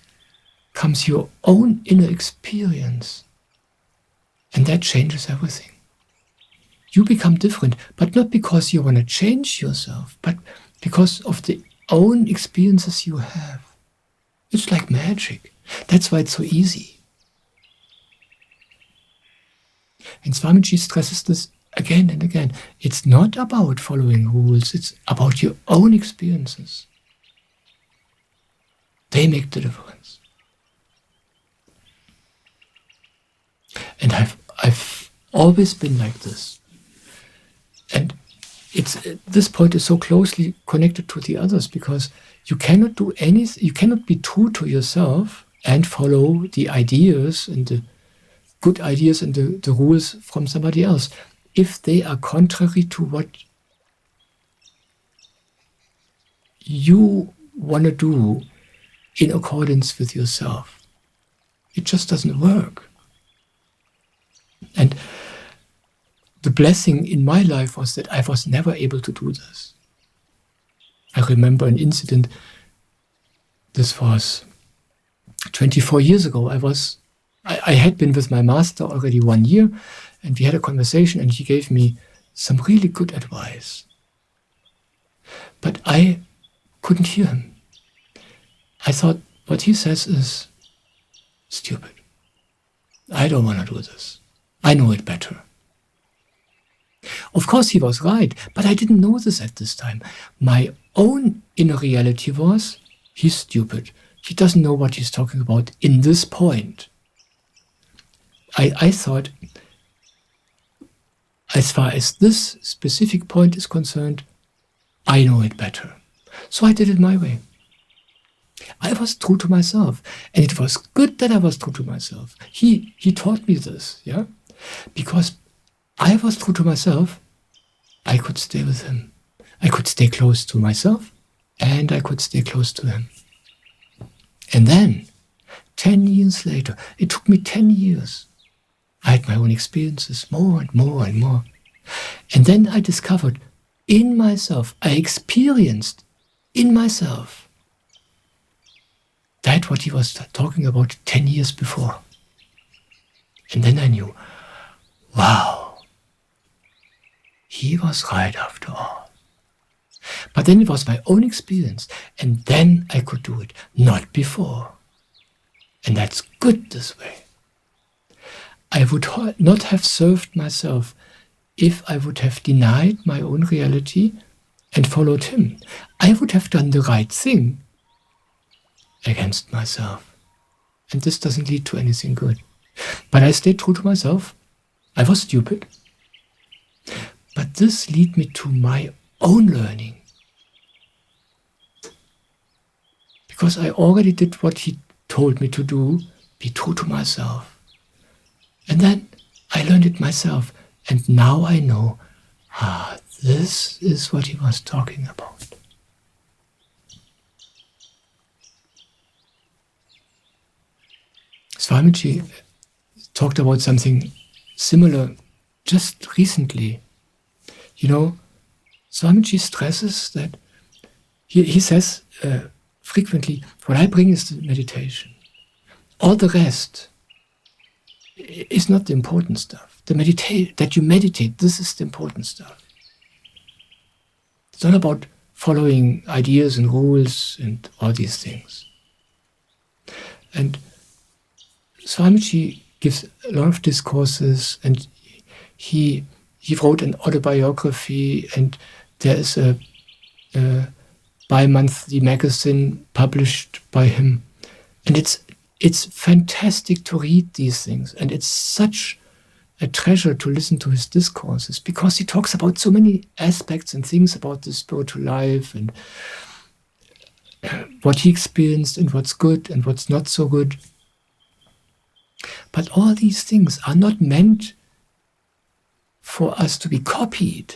comes your own inner experience. And that changes everything. You become different, but not because you want to change yourself, but because of the own experiences you have. It's like magic. That's why it's so easy. And Swamiji stresses this again and again. It's not about following rules, it's about your own experiences. They make the difference. And I've always been like this. And this point is so closely connected to the others, because you cannot do anything, you cannot be true to yourself and follow the ideas and the good ideas and the rules from somebody else if they are contrary to what you want to do in accordance with yourself. It just doesn't work. And the blessing in my life was that I was never able to do this. I remember an incident. This was 24 years ago. I had been with my master already 1 year, and we had a conversation, and he gave me some really good advice. But I couldn't hear him. I thought what he says is stupid. I don't want to do this. I know it better. Of course he was right, but I didn't know this at this time. My own inner reality was, he's stupid. He doesn't know what he's talking about in this point. I thought, as far as this specific point is concerned, I know it better. So I did it my way. I was true to myself, and it was good that I was true to myself. He taught me this, yeah? Because I was true to myself, I could stay with him. I could stay close to myself, and I could stay close to him. And then, 10 years later, it took me 10 years. I had my own experiences, more and more and more. And then I discovered in myself, I experienced in myself that what he was talking about 10 years before. And then I knew, wow, he was right after all. But then it was my own experience, and then I could do it, not before. And that's good this way. I would not have served myself if I would have denied my own reality and followed him. I would have done the right thing against myself. And this doesn't lead to anything good. But I stayed true to myself. I was stupid. But this led me to my own learning. Because I already did what he told me to do, be true to myself. And then I learned it myself. And now I know, this is what he was talking about. Swamiji talked about something similar just recently. You know, Swamiji stresses that, he says frequently, what I bring is the meditation. All the rest is not the important stuff. That you meditate, this is the important stuff. It's not about following ideas and rules and all these things. And Swamiji gives a lot of discourses, and he wrote an autobiography, and there is a bi-monthly magazine published by him. And it's fantastic to read these things, and it's such a treasure to listen to his discourses, because he talks about so many aspects and things about the spiritual life and what he experienced and what's good and what's not so good. But all these things are not meant for us to be copied.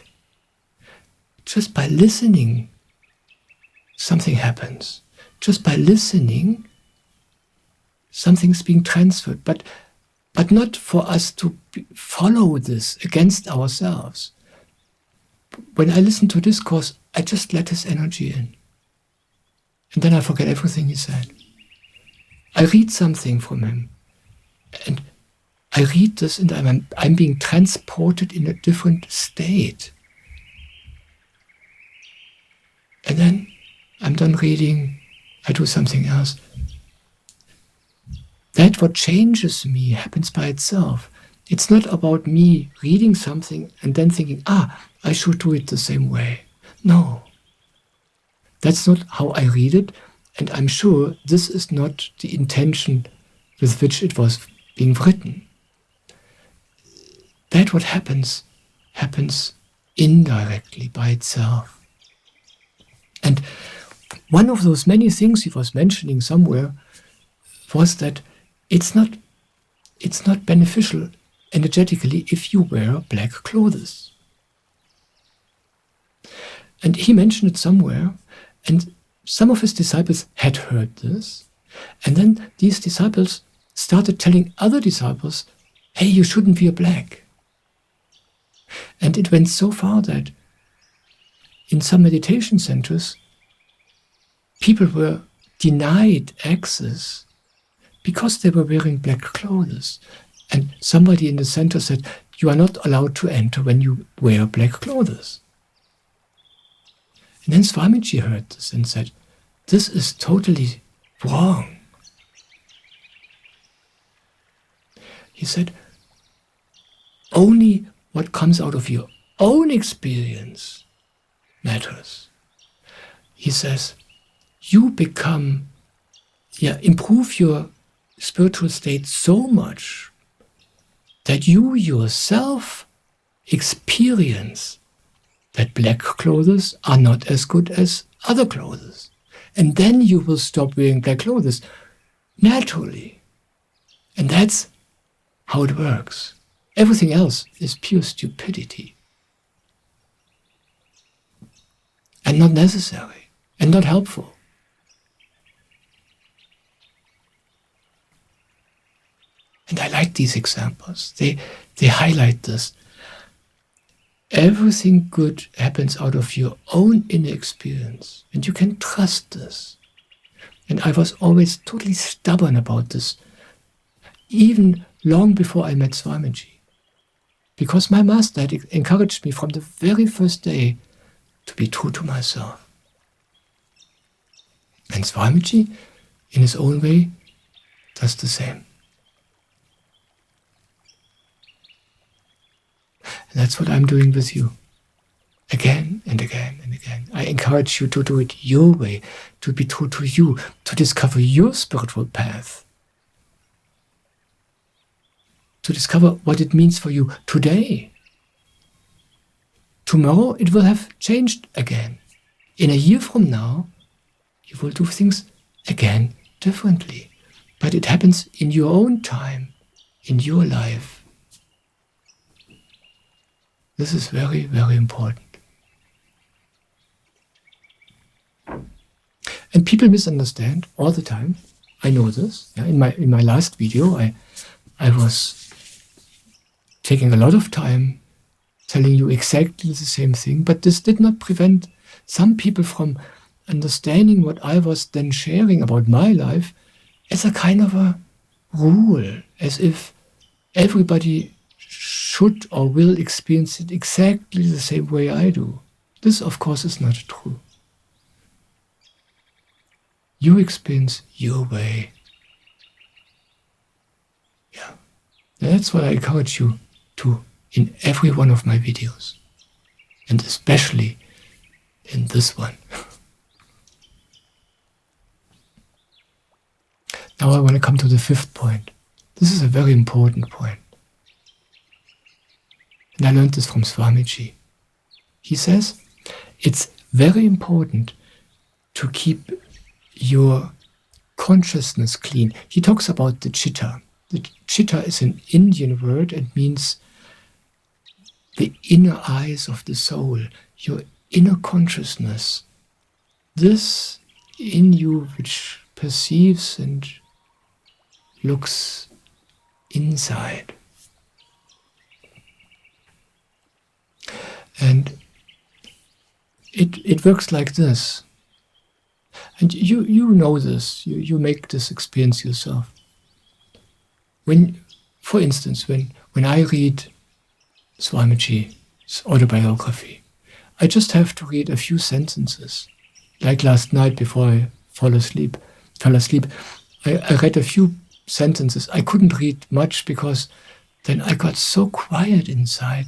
Just by listening, something happens. Just by listening, something's being transferred. But not for us to follow this against ourselves. When I listen to discourse, I just let his energy in. And then I forget everything he said. I read something from him, and I read this, and I'm being transported in a different state. And then I'm done reading, I do something else. That what changes me happens by itself. It's not about me reading something and then thinking, I should do it the same way. No. That's not how I read it, and I'm sure this is not the intention with which it was being written. That what happens indirectly by itself. And one of those many things he was mentioning somewhere was that it's not beneficial energetically if you wear black clothes. And he mentioned it somewhere, and some of his disciples had heard this, and then these disciples started telling other disciples, hey, you shouldn't wear black. And it went so far that in some meditation centers, people were denied access because they were wearing black clothes. And somebody in the center said, you are not allowed to enter when you wear black clothes. And then Swamiji heard this and said, this is totally wrong. He said, only what comes out of your own experience matters. He says, you improve your spiritual state so much that you yourself experience that black clothes are not as good as other clothes. And then you will stop wearing black clothes naturally. And that's how it works. Everything else is pure stupidity. And not necessary, and not helpful. And I like these examples. They highlight this. Everything good happens out of your own inner experience, and you can trust this. And I was always totally stubborn about this. Even long before I met Swamiji. Because my master had encouraged me from the very first day to be true to myself. And Swamiji, in his own way, does the same. And that's what I'm doing with you. Again and again and again. I encourage you to do it your way, to be true to you, to discover your spiritual path, to discover what it means for you today. Tomorrow it will have changed again. In a year from now, you will do things again differently. But it happens in your own time, in your life. This is very, very important. And people misunderstand all the time. I know this. Yeah, in my last video, I was taking a lot of time telling you exactly the same thing, but this did not prevent some people from understanding what I was then sharing about my life as a kind of a rule, as if everybody should or will experience it exactly the same way I do. This, of course, is not true. You experience your way. Yeah. That's what I encourage you to in every one of my videos. And especially in this one. Now I want to come to the fifth point. This is a very important point. And I learned this from Swamiji. He says, it's very important to keep your consciousness clean. He talks about the chitta. The chitta is an Indian word and means the inner eyes of the soul, your inner consciousness. This in you which perceives and looks inside. And it works like this. And you know this, you make this experience yourself. When, for instance, when I read Swamiji's autobiography, I just have to read a few sentences. Like last night before I fell asleep, I read a few sentences. I couldn't read much because then I got so quiet inside,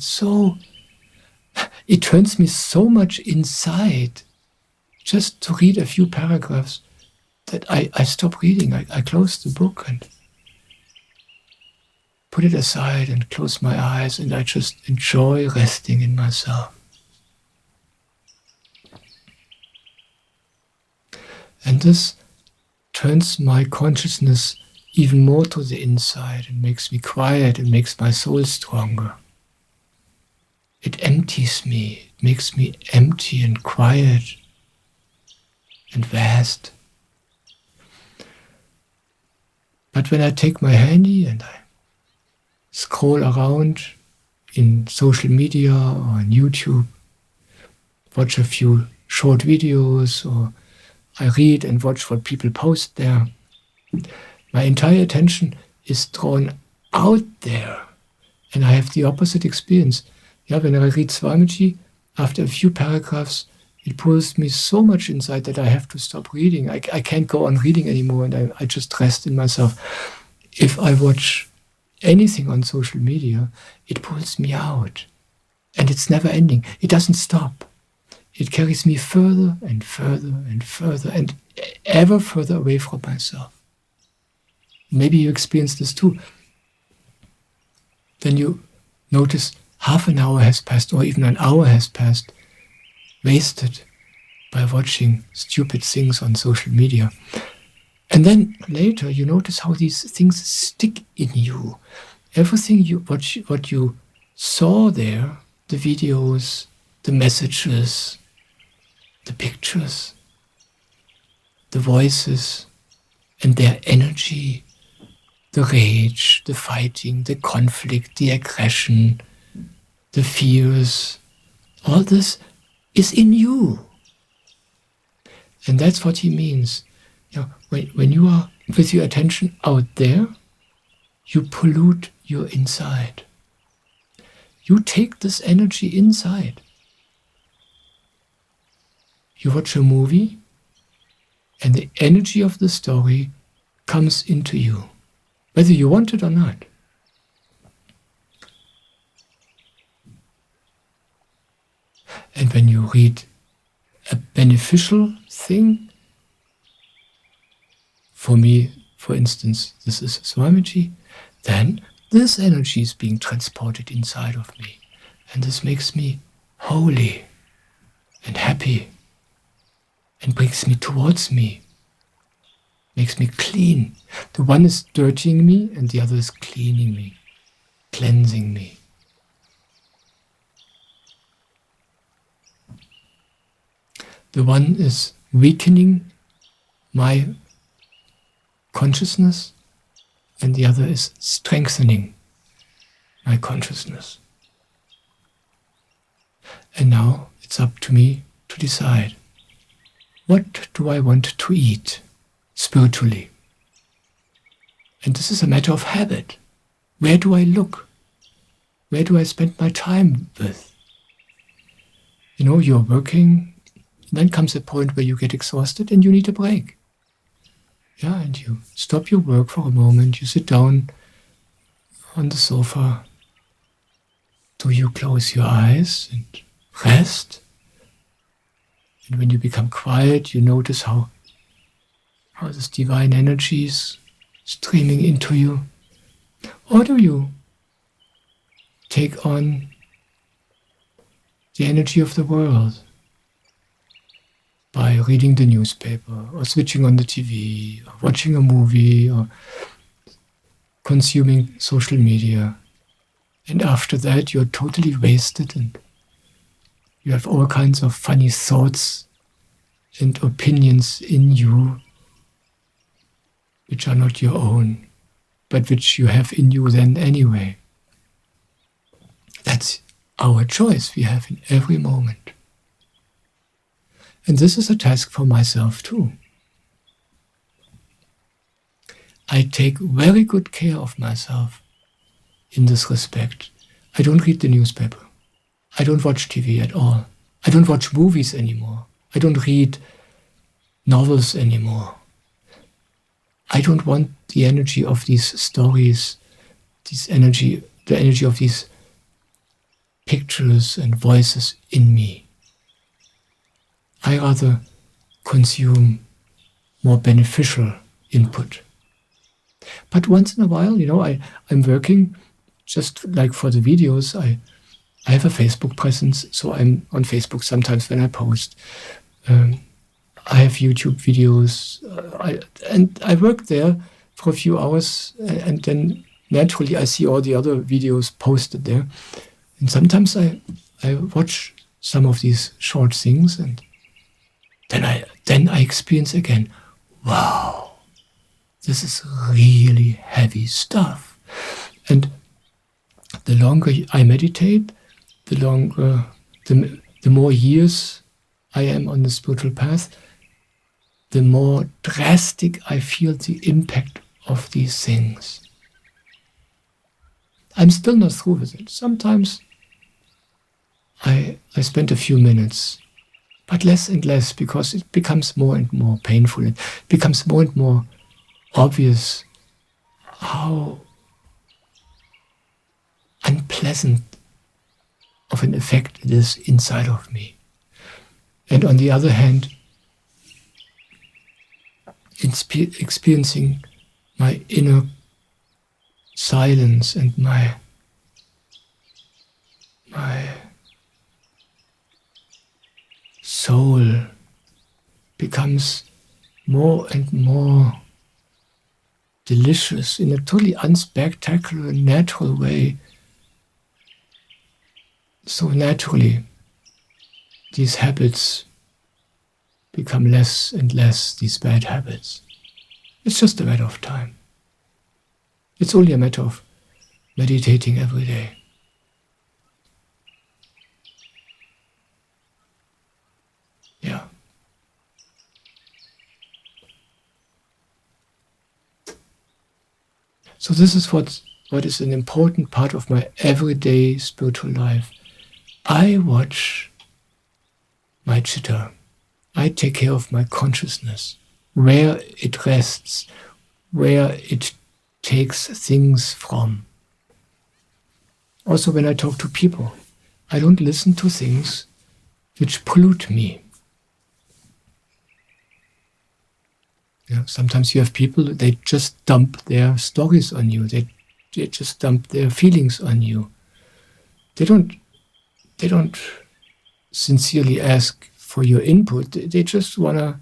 it turns me so much inside just to read a few paragraphs that I stop reading. I close the book and put it aside and close my eyes, and I just enjoy resting in myself. And this turns my consciousness even more to the inside and makes me quiet and makes my soul stronger. It empties me, it makes me empty and quiet and vast. But when I take my handy and I scroll around in social media or on YouTube, watch a few short videos, or I read and watch what people post there, my entire attention is drawn out there, and I have the opposite experience. Yeah, when I read Swamiji, after a few paragraphs, it pulls me so much inside that I have to stop reading. I can't go on reading anymore, and I just rest in myself. If I watch anything on social media, it pulls me out. And it's never ending. It doesn't stop. It carries me further and further and further and ever further away from myself. Maybe you experience this too. Then you notice half an hour has passed, or even an hour has passed, wasted by watching stupid things on social media. And then later you notice how these things stick in you. Everything what you saw there, the videos, the messages, the pictures, the voices and their energy, the rage, the fighting, the conflict, the aggression, the fears, all this is in you. And that's what he means. You know, when you are with your attention out there, you pollute your inside. You take this energy inside. You watch a movie, and the energy of the story comes into you, whether you want it or not. And when you read a beneficial thing, for me, for instance, this is Swamiji, then this energy is being transported inside of me. And this makes me holy and happy and brings me towards me, makes me clean. The one is dirtying me and the other is cleaning me, cleansing me. The one is weakening my consciousness and the other is strengthening my consciousness. And now it's up to me to decide, what do I want to eat spiritually? And this is a matter of habit. Where do I look? Where do I spend my time with? You're working, and then comes a point where you get exhausted and you need a break. Yeah, and you stop your work for a moment, you sit down on the sofa. Do you close your eyes and rest? And when you become quiet, you notice how this divine energy is streaming into you. Or do you take on the energy of the world by reading the newspaper or switching on the TV or watching a movie or consuming social media? And after that, you're totally wasted and you have all kinds of funny thoughts and opinions in you which are not your own, but which you have in you then anyway. That's our choice we have in every moment. And this is a task for myself too. I take very good care of myself in this respect. I don't read the newspaper. I don't watch TV at all. I don't watch movies anymore. I don't read novels anymore. I don't want the energy of these stories, the energy of these pictures and voices in me. I rather consume more beneficial input. But once in a while, I'm working, just like for the videos, I have a Facebook presence, so I'm on Facebook sometimes when I post. I have YouTube videos, and I work there for a few hours, and then naturally I see all the other videos posted there. And sometimes I watch some of these short things, and then I experience again, wow, this is really heavy stuff. And the longer I meditate, the more years I am on the spiritual path, the more drastic I feel the impact of these things. I'm still not through with it. Sometimes I spend a few minutes, but less and less, because it becomes more and more painful. It becomes more and more obvious how unpleasant of an effect it is inside of me. And on the other hand, experiencing my inner silence and my soul becomes more and more delicious in a totally unspectacular, natural way. So naturally, these habits become less and less, these bad habits. It's just a matter of time. It's only a matter of meditating every day. Yeah. So this is what is an important part of my everyday spiritual life. I watch my chitta. I take care of my consciousness, where it rests, where it takes things from. Also, when I talk to people, I don't listen to things which pollute me. Sometimes you have people, they just dump their stories on you. They just dump their feelings on you. They don't sincerely ask for your input. They just want to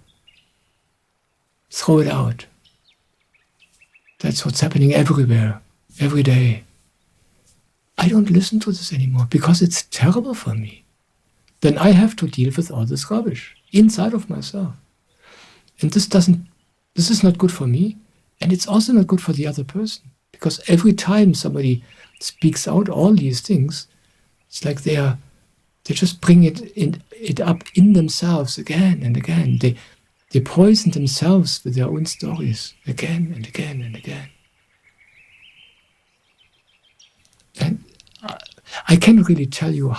throw it out. That's what's happening everywhere, every day. I don't listen to this anymore because it's terrible for me. Then I have to deal with all this rubbish inside of myself. And this is not good for me, and it's also not good for the other person. Because every time somebody speaks out all these things, it's like they just bring it up in themselves again and again. They poison themselves with their own stories again and again and again. And I can't really tell you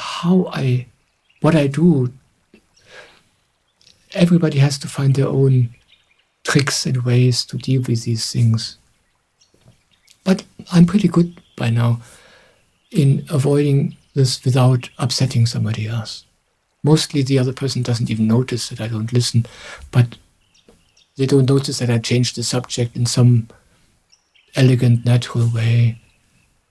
what I do. Everybody has to find their own tricks and ways to deal with these things. But I'm pretty good by now in avoiding this without upsetting somebody else. Mostly the other person doesn't even notice that I don't listen, but they don't notice that I change the subject in some elegant, natural way.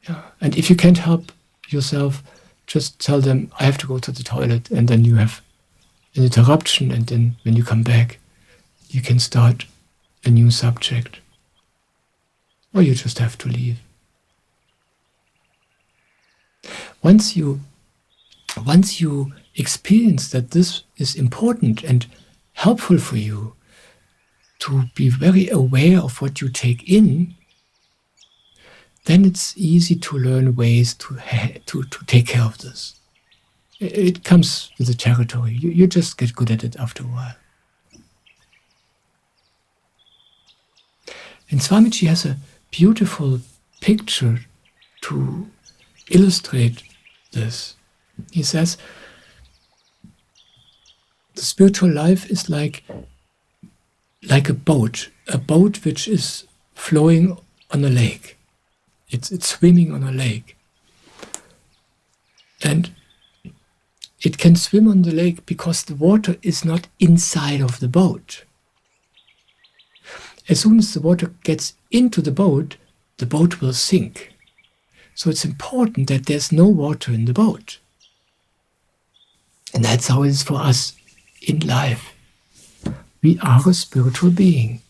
Yeah. And if you can't help yourself, just tell them, I have to go to the toilet, and then you have an interruption, and then when you come back, you can start a new subject. Or you just have to leave. Once you experience that this is important and helpful for you, to be very aware of what you take in, then it's easy to learn ways to take care of this. It comes with the territory. You just get good at it after a while. And Swamiji has a beautiful picture to illustrate this. He says, the spiritual life is like a boat which is flowing on a lake. It's swimming on a lake. And it can swim on the lake because the water is not inside of the boat. As soon as the water gets into the boat will sink. So it's important that there's no water in the boat. And that's how it is for us in life. We are a spiritual being.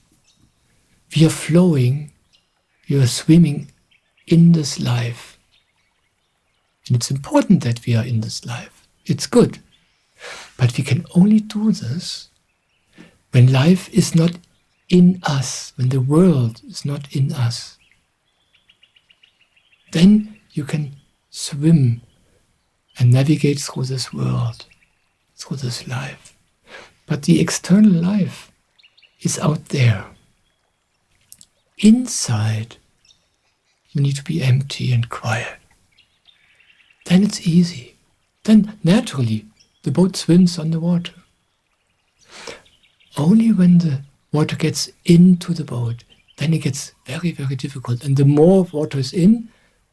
We are flowing, we are swimming in this life. And it's important that we are in this life. It's good. But we can only do this when life is not in us, when the world is not in us. Then you can swim and navigate through this world, through this life. But the external life is out there. Inside, you need to be empty and quiet. Then it's easy. Then naturally, the boat swims on the water. Only when the water gets into the boat, then it gets very, very difficult. And the more water is in,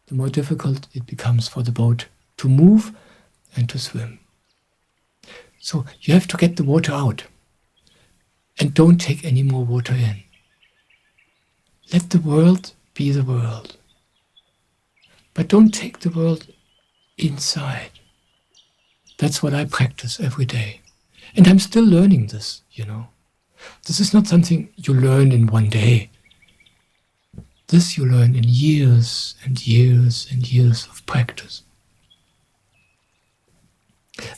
the more difficult it becomes for the boat to move and to swim. So you have to get the water out. And don't take any more water in. Let the world be the world. But don't take the world inside. That's what I practice every day. And I'm still learning this, This is not something you learn in one day. This you learn in years and years and years of practice.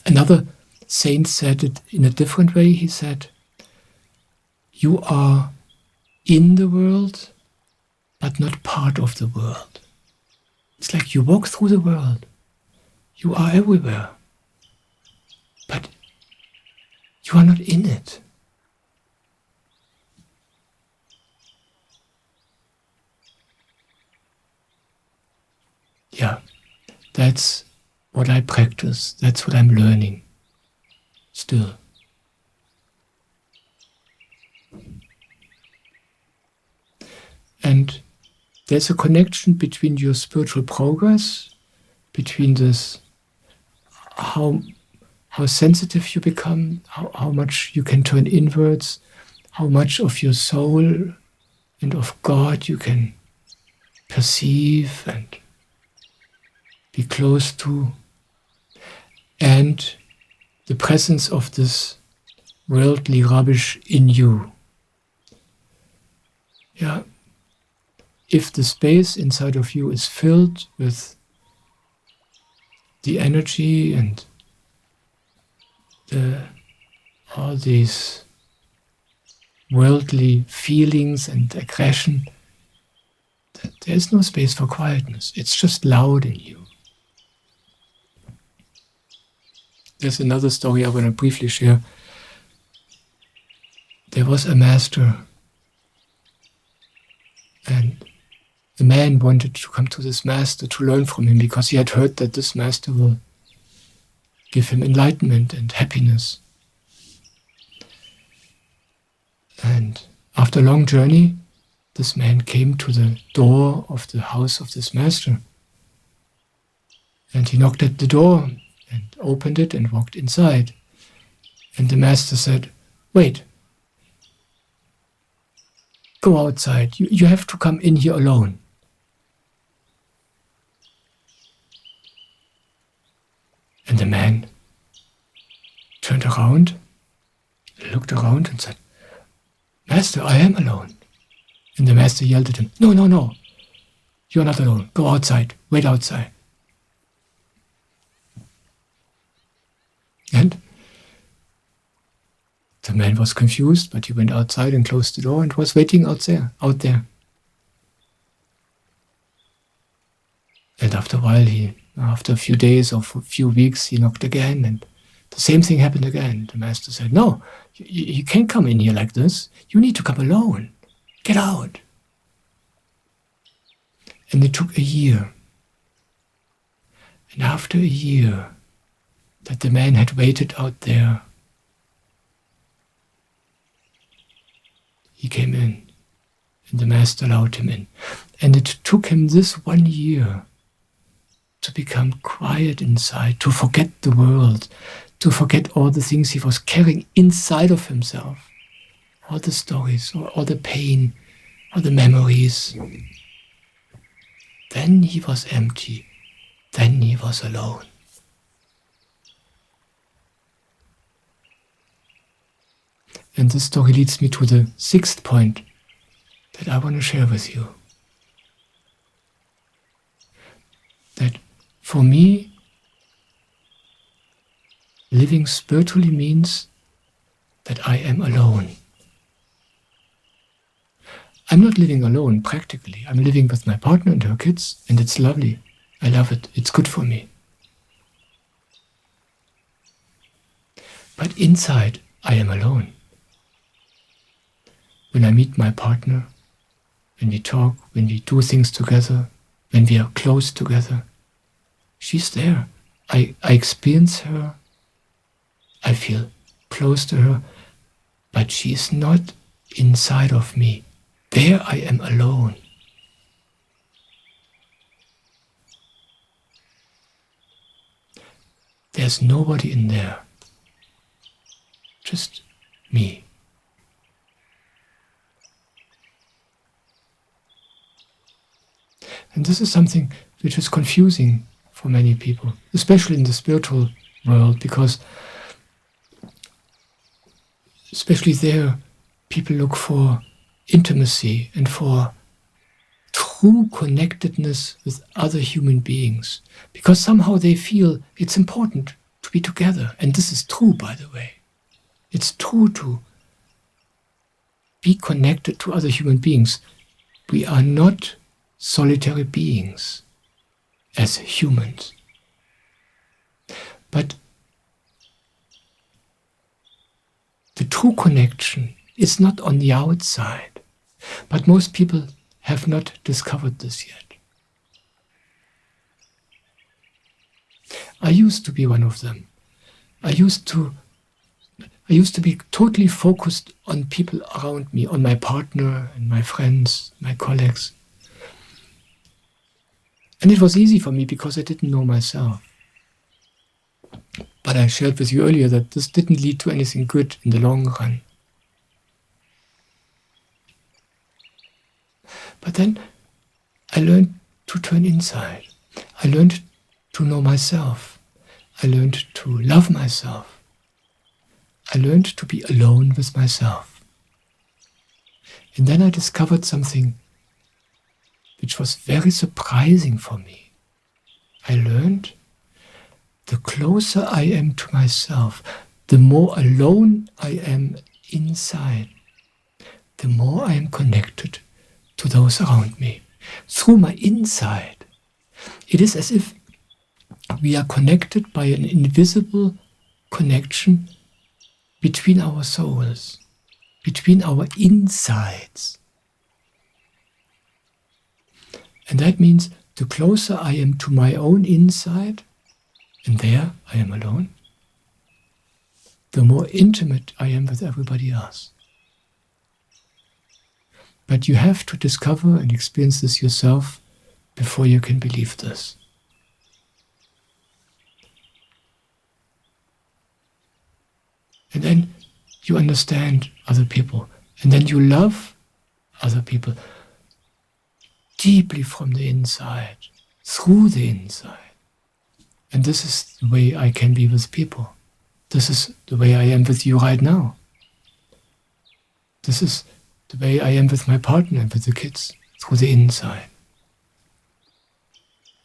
Another saint said it in a different way. He said, you are in the world, but not part of the world. It's like you walk through the world. You are everywhere. But you are not in it. That's what I practice. That's what I'm learning still. And there's a connection between your spiritual progress, between this, how sensitive you become, how much you can turn inwards, how much of your soul and of God you can perceive and be close to, and the presence of this worldly rubbish in you. Yeah. If the space inside of you is filled with the energy and all these worldly feelings and aggression, there's no space for quietness. It's just loud in you. There's another story I want to briefly share. There was a master, and the man wanted to come to this master to learn from him because he had heard that this master will give him enlightenment and happiness. And after a long journey, this man came to the door of the house of this master. And he knocked at the door and opened it and walked inside. And the master said, "Wait, go outside. You have to come in here alone." And the man turned around, looked around and said, "Master, I am alone." And the master yelled at him, No, you're not alone. Go outside. Wait outside." And the man was confused, but he went outside and closed the door and was waiting out there. And after a while, after a few days or a few weeks, he knocked again, and the same thing happened again. The master said, "No, you can't come in here like this. You need to come alone. Get out." And it took a year. And after a year that the man had waited out there, he came in, and the master allowed him in. And it took him this 1 year to become quiet inside, to forget the world, to forget all the things he was carrying inside of himself, all the stories, all the pain, all the memories. Then he was empty. Then he was alone. And this story leads me to the 6th point that I want to share with you. That for me, living spiritually means that I am alone. I'm not living alone practically. I'm living with my partner and her kids, and it's lovely. I love it. It's good for me. But inside, I am alone. When I meet my partner, when we talk, when we do things together, when we are close together, she's there. I experience her. I feel close to her, but she's not inside of me. There I am alone. There's nobody in there. Just me. And this is something which is confusing for many people, especially in the spiritual world, because especially there, people look for intimacy and for true connectedness with other human beings, because somehow they feel it's important to be together. And this is true, by the way. It's true to be connected to other human beings. We are not solitary beings as humans. But the true connection is not on the outside. But most people have not discovered this yet. I used to be one of them. I used to be totally focused on people around me, on my partner and my friends, my colleagues. And it was easy for me because I didn't know myself. But I shared with you earlier that this didn't lead to anything good in the long run. But then I learned to turn inside. I learned to know myself. I learned to love myself. I learned to be alone with myself. And then I discovered something which was very surprising for me. I learned the closer I am to myself, the more alone I am inside, the more I am connected to those around me. Through my inside, it is as if we are connected by an invisible connection between our souls, between our insides. And that means the closer I am to my own inside, and there I am alone, the more intimate I am with everybody else. But you have to discover and experience this yourself before you can believe this. And then you understand other people. And then you love other people deeply from the inside, through the inside. And this is the way I can be with people. This is the way I am with you right now. This is the way I am with my partner and with the kids, through the inside.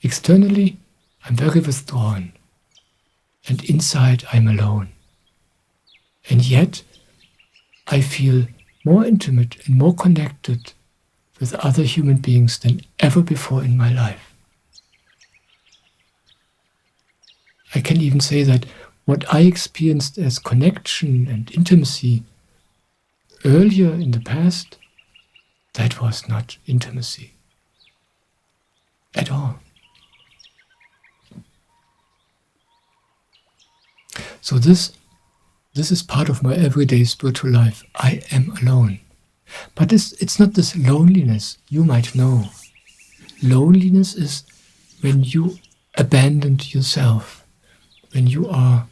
Externally, I'm very withdrawn. And inside, I'm alone. And yet, I feel more intimate and more connected with other human beings than ever before in my life. I can even say that what I experienced as connection and intimacy earlier in the past, that was not intimacy at all. So this is part of my everyday spiritual life. I am alone. But it's not this loneliness you might know. Loneliness is when you abandon yourself, when you are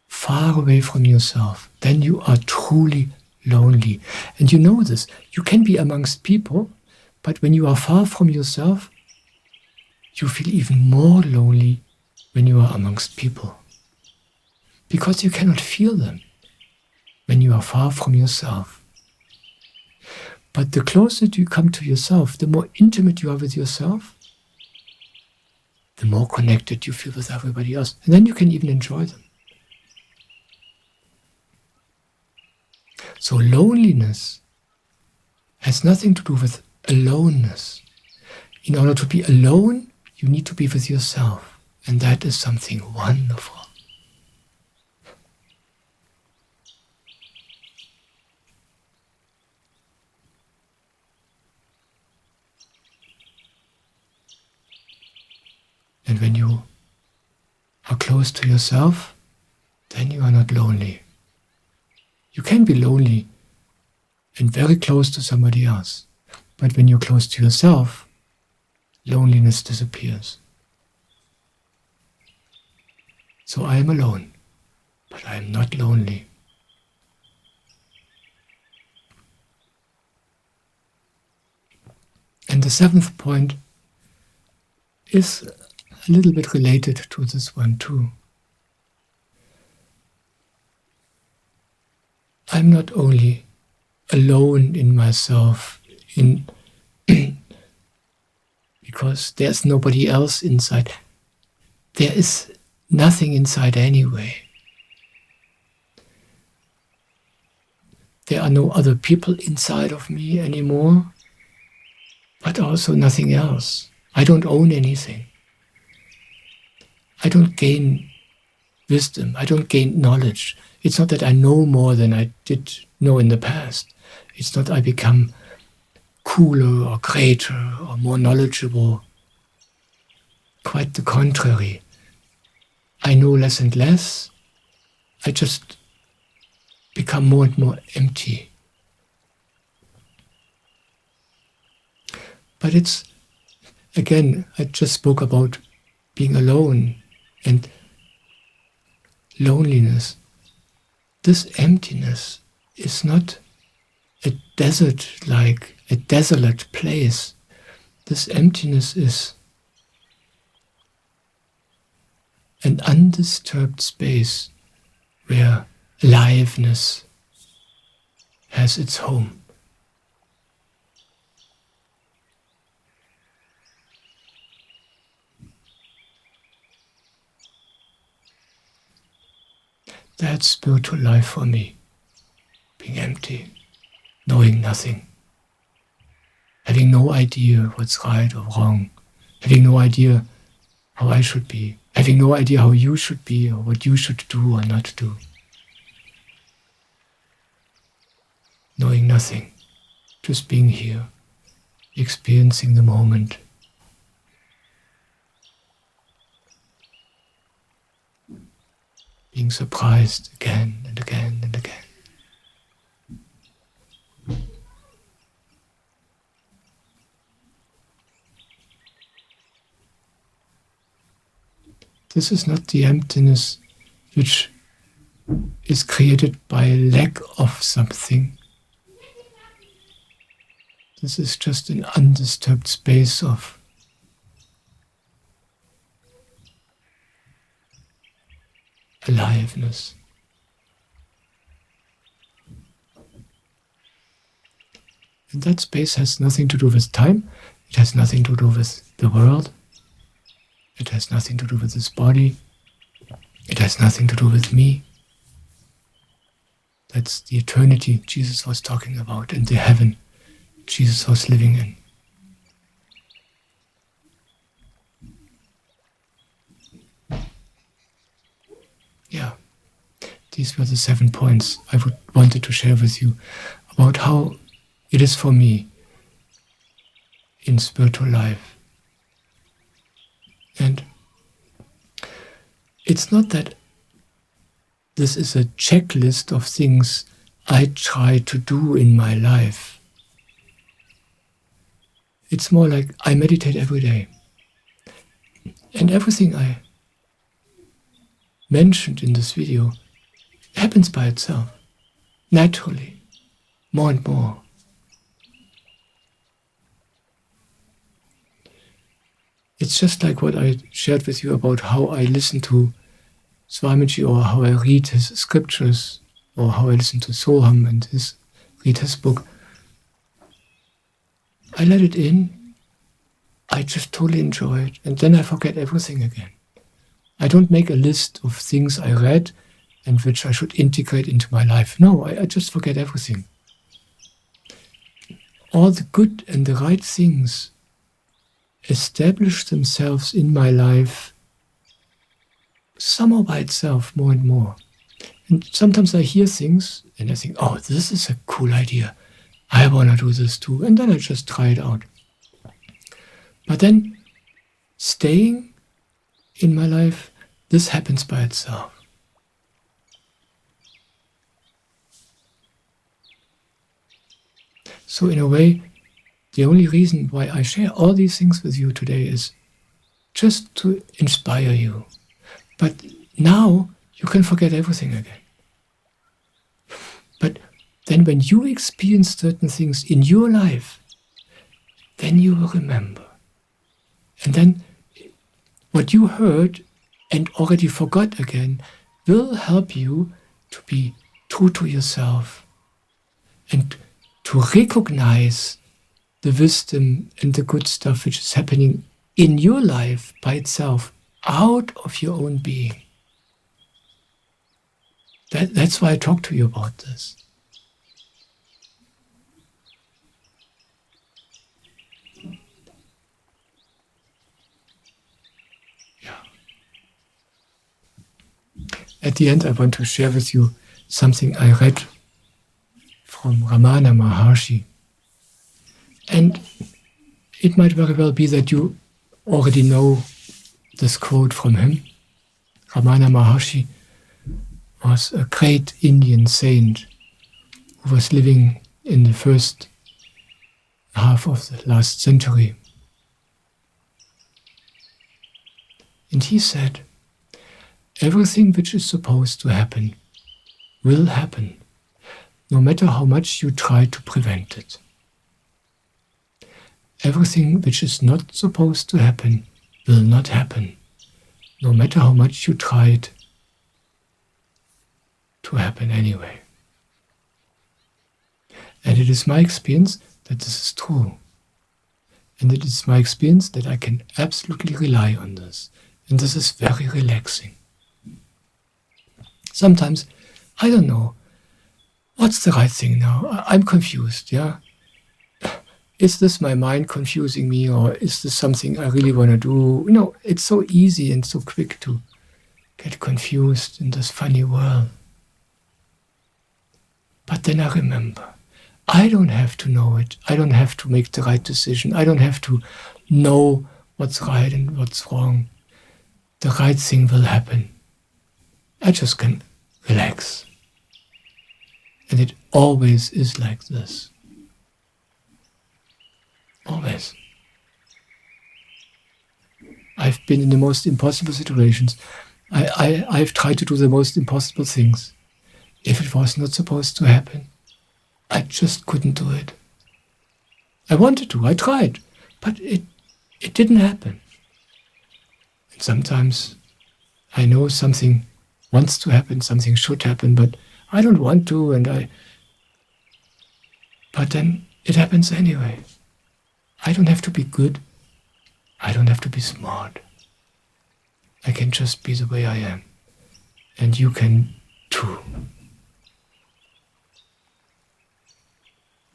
far away from yourself, then you are truly lonely. And you know this. You can be amongst people, but when you are far from yourself, you feel even more lonely when you are amongst people. Because you cannot feel them when you are far from yourself. But the closer you come to yourself, the more intimate you are with yourself, the more connected you feel with everybody else. And then you can even enjoy them. So loneliness has nothing to do with aloneness. In order to be alone, you need to be with yourself. And that is something wonderful. And when you are close to yourself, then you are not lonely. You can be lonely and very close to somebody else. But when you're close to yourself, loneliness disappears. So I am alone, but I am not lonely. And the seventh point is a little bit related to this one too. I'm not only alone in myself because there's nobody else inside. There is nothing inside anyway. There are no other people inside of me anymore, but also nothing else. I don't own anything. I don't gain wisdom. I don't gain knowledge. It's not that I know more than I did know in the past. It's not I become cooler or greater or more knowledgeable. Quite the contrary. I know less and less. I just become more and more empty. But it's, again, I just spoke about being alone and loneliness. This emptiness is not a desert, like a desolate place. This emptiness is an undisturbed space where aliveness has its home. That's spiritual life for me. Being empty, knowing nothing, having no idea what's right or wrong, having no idea how I should be, having no idea how you should be or what you should do or not do. Knowing nothing, just being here, experiencing the moment. Being surprised again and again and again. This is not the emptiness which is created by a lack of something. This is just an undisturbed space of aliveness. And that space has nothing to do with time, it has nothing to do with the world, it has nothing to do with this body, it has nothing to do with me. That's the eternity Jesus was talking about and the heaven Jesus was living in. Yeah, these were the 7 points I wanted to share with you about how it is for me in spiritual life. And it's not that this is a checklist of things I try to do in my life. It's more like I meditate every day. And everything I mentioned in this video happens by itself, naturally, more and more. It's just like what I shared with you about how I listen to Swamiji, or how I read his scriptures, or how I listen to Soham and read his book. I let it in, I just totally enjoy it, and then I forget everything again. I don't make a list of things I read and which I should integrate into my life. No, I just forget everything. All the good and the right things establish themselves in my life somehow by itself, more and more. And sometimes I hear things and I think, oh, this is a cool idea. I want to do this too. And then I just try it out. But then staying in my life, this happens by itself. So in a way, the only reason why I share all these things with you today is just to inspire you. But now you can forget everything again. But then when you experience certain things in your life, then you will remember. And then what you heard and already forgot again will help you to be true to yourself and to recognize the wisdom and the good stuff which is happening in your life by itself, out of your own being. That's why I talk to you about this. Yeah. At the end, I want to share with you something I read from Ramana Maharshi. And it might very well be that you already know this quote from him. Ramana Maharshi was a great Indian saint who was living in the first half of the last century. And he said, everything which is supposed to happen will happen, no matter how much you try to prevent it. Everything which is not supposed to happen will not happen, no matter how much you try it to happen anyway. And it is my experience that this is true. And it is my experience that I can absolutely rely on this. And this is very relaxing. Sometimes, I don't know, what's the right thing now? I'm confused, yeah? Is this my mind confusing me, or is this something I really want to do? You know, it's so easy and so quick to get confused in this funny world. But then I remember, I don't have to know it. I don't have to make the right decision. I don't have to know what's right and what's wrong. The right thing will happen. I just can relax. And it always is like this. Always. I've been in the most impossible situations. I've tried to do the most impossible things. If it was not supposed to happen, I just couldn't do it. I wanted to, I tried, but it didn't happen. And sometimes I know something wants to happen, something should happen, but I don't want to, but then it happens anyway. I don't have to be good. I don't have to be smart. I can just be the way I am. And you can too.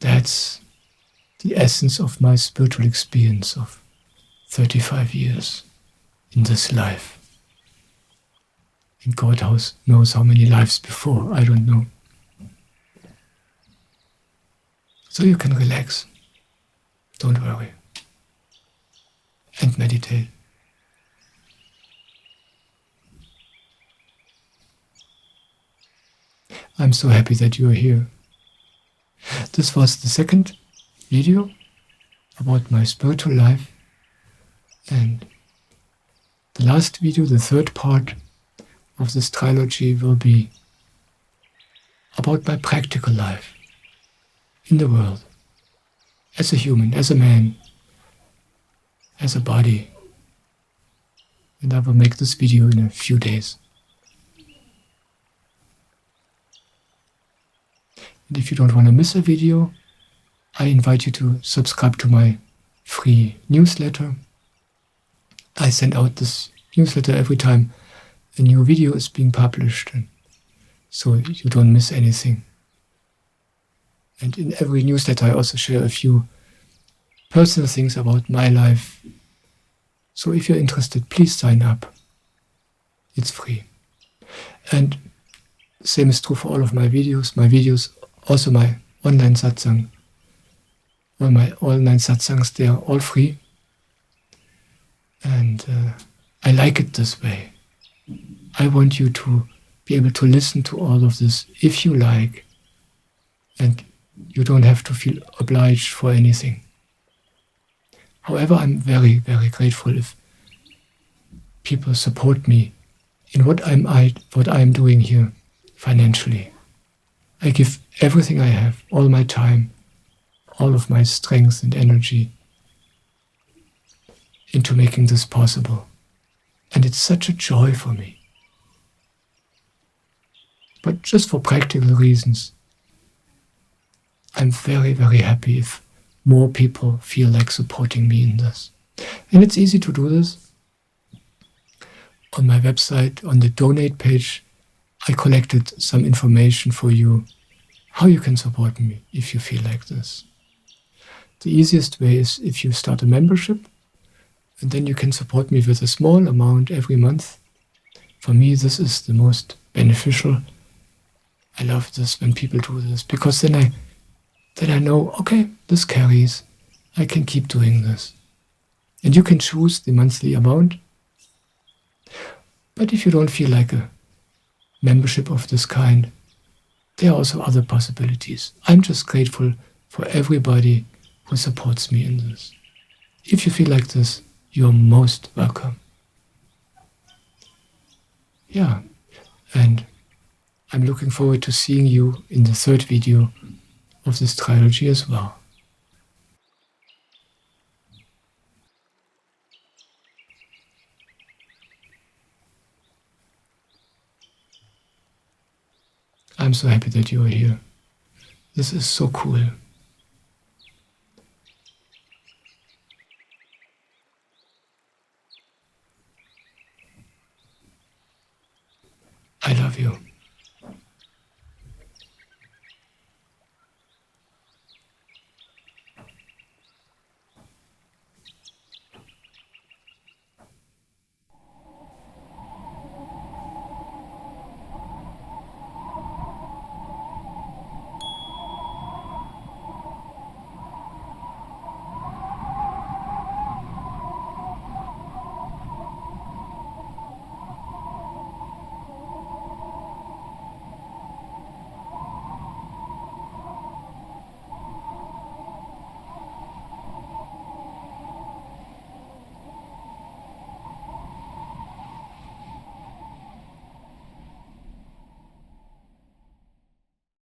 That's the essence of my spiritual experience of 35 years in this life. And God knows how many lives before, I don't know. So you can relax. Don't worry. And meditate. I'm so happy that you are here. This was the second video about my spiritual life. And the last video, the third part of this trilogy, will be about my practical life in the world. As a human, as a man, as a body. And I will make this video in a few days. And if you don't want to miss a video, I invite you to subscribe to my free newsletter. I send out this newsletter every time a new video is being published, and so you don't miss anything. And in every newsletter I also share a few personal things about my life. So if you're interested, please sign up. It's free. And same is true for all of my videos. My videos, also my online satsang. All my online satsangs, they are all free. And I like it this way. I want you to be able to listen to all of this if you like. And you don't have to feel obliged for anything. However, I'm very, very grateful if people support me in what I'm doing here financially. I give everything I have, all my time, all of my strength and energy into making this possible. And it's such a joy for me. But just for practical reasons, I'm very, very happy if more people feel like supporting me in this. And it's easy to do this. On my website, on the donate page, I collected some information for you, how you can support me if you feel like this. The easiest way is if you start a membership, and then you can support me with a small amount every month. For me, this is the most beneficial. I love this when people do this, because then I know, okay, this carries. I can keep doing this. And you can choose the monthly amount. But if you don't feel like a membership of this kind, there are also other possibilities. I'm just grateful for everybody who supports me in this. If you feel like this, you're most welcome. Yeah, and I'm looking forward to seeing you in the third video of this trilogy as well. I'm so happy that you are here. This is so cool. I love you.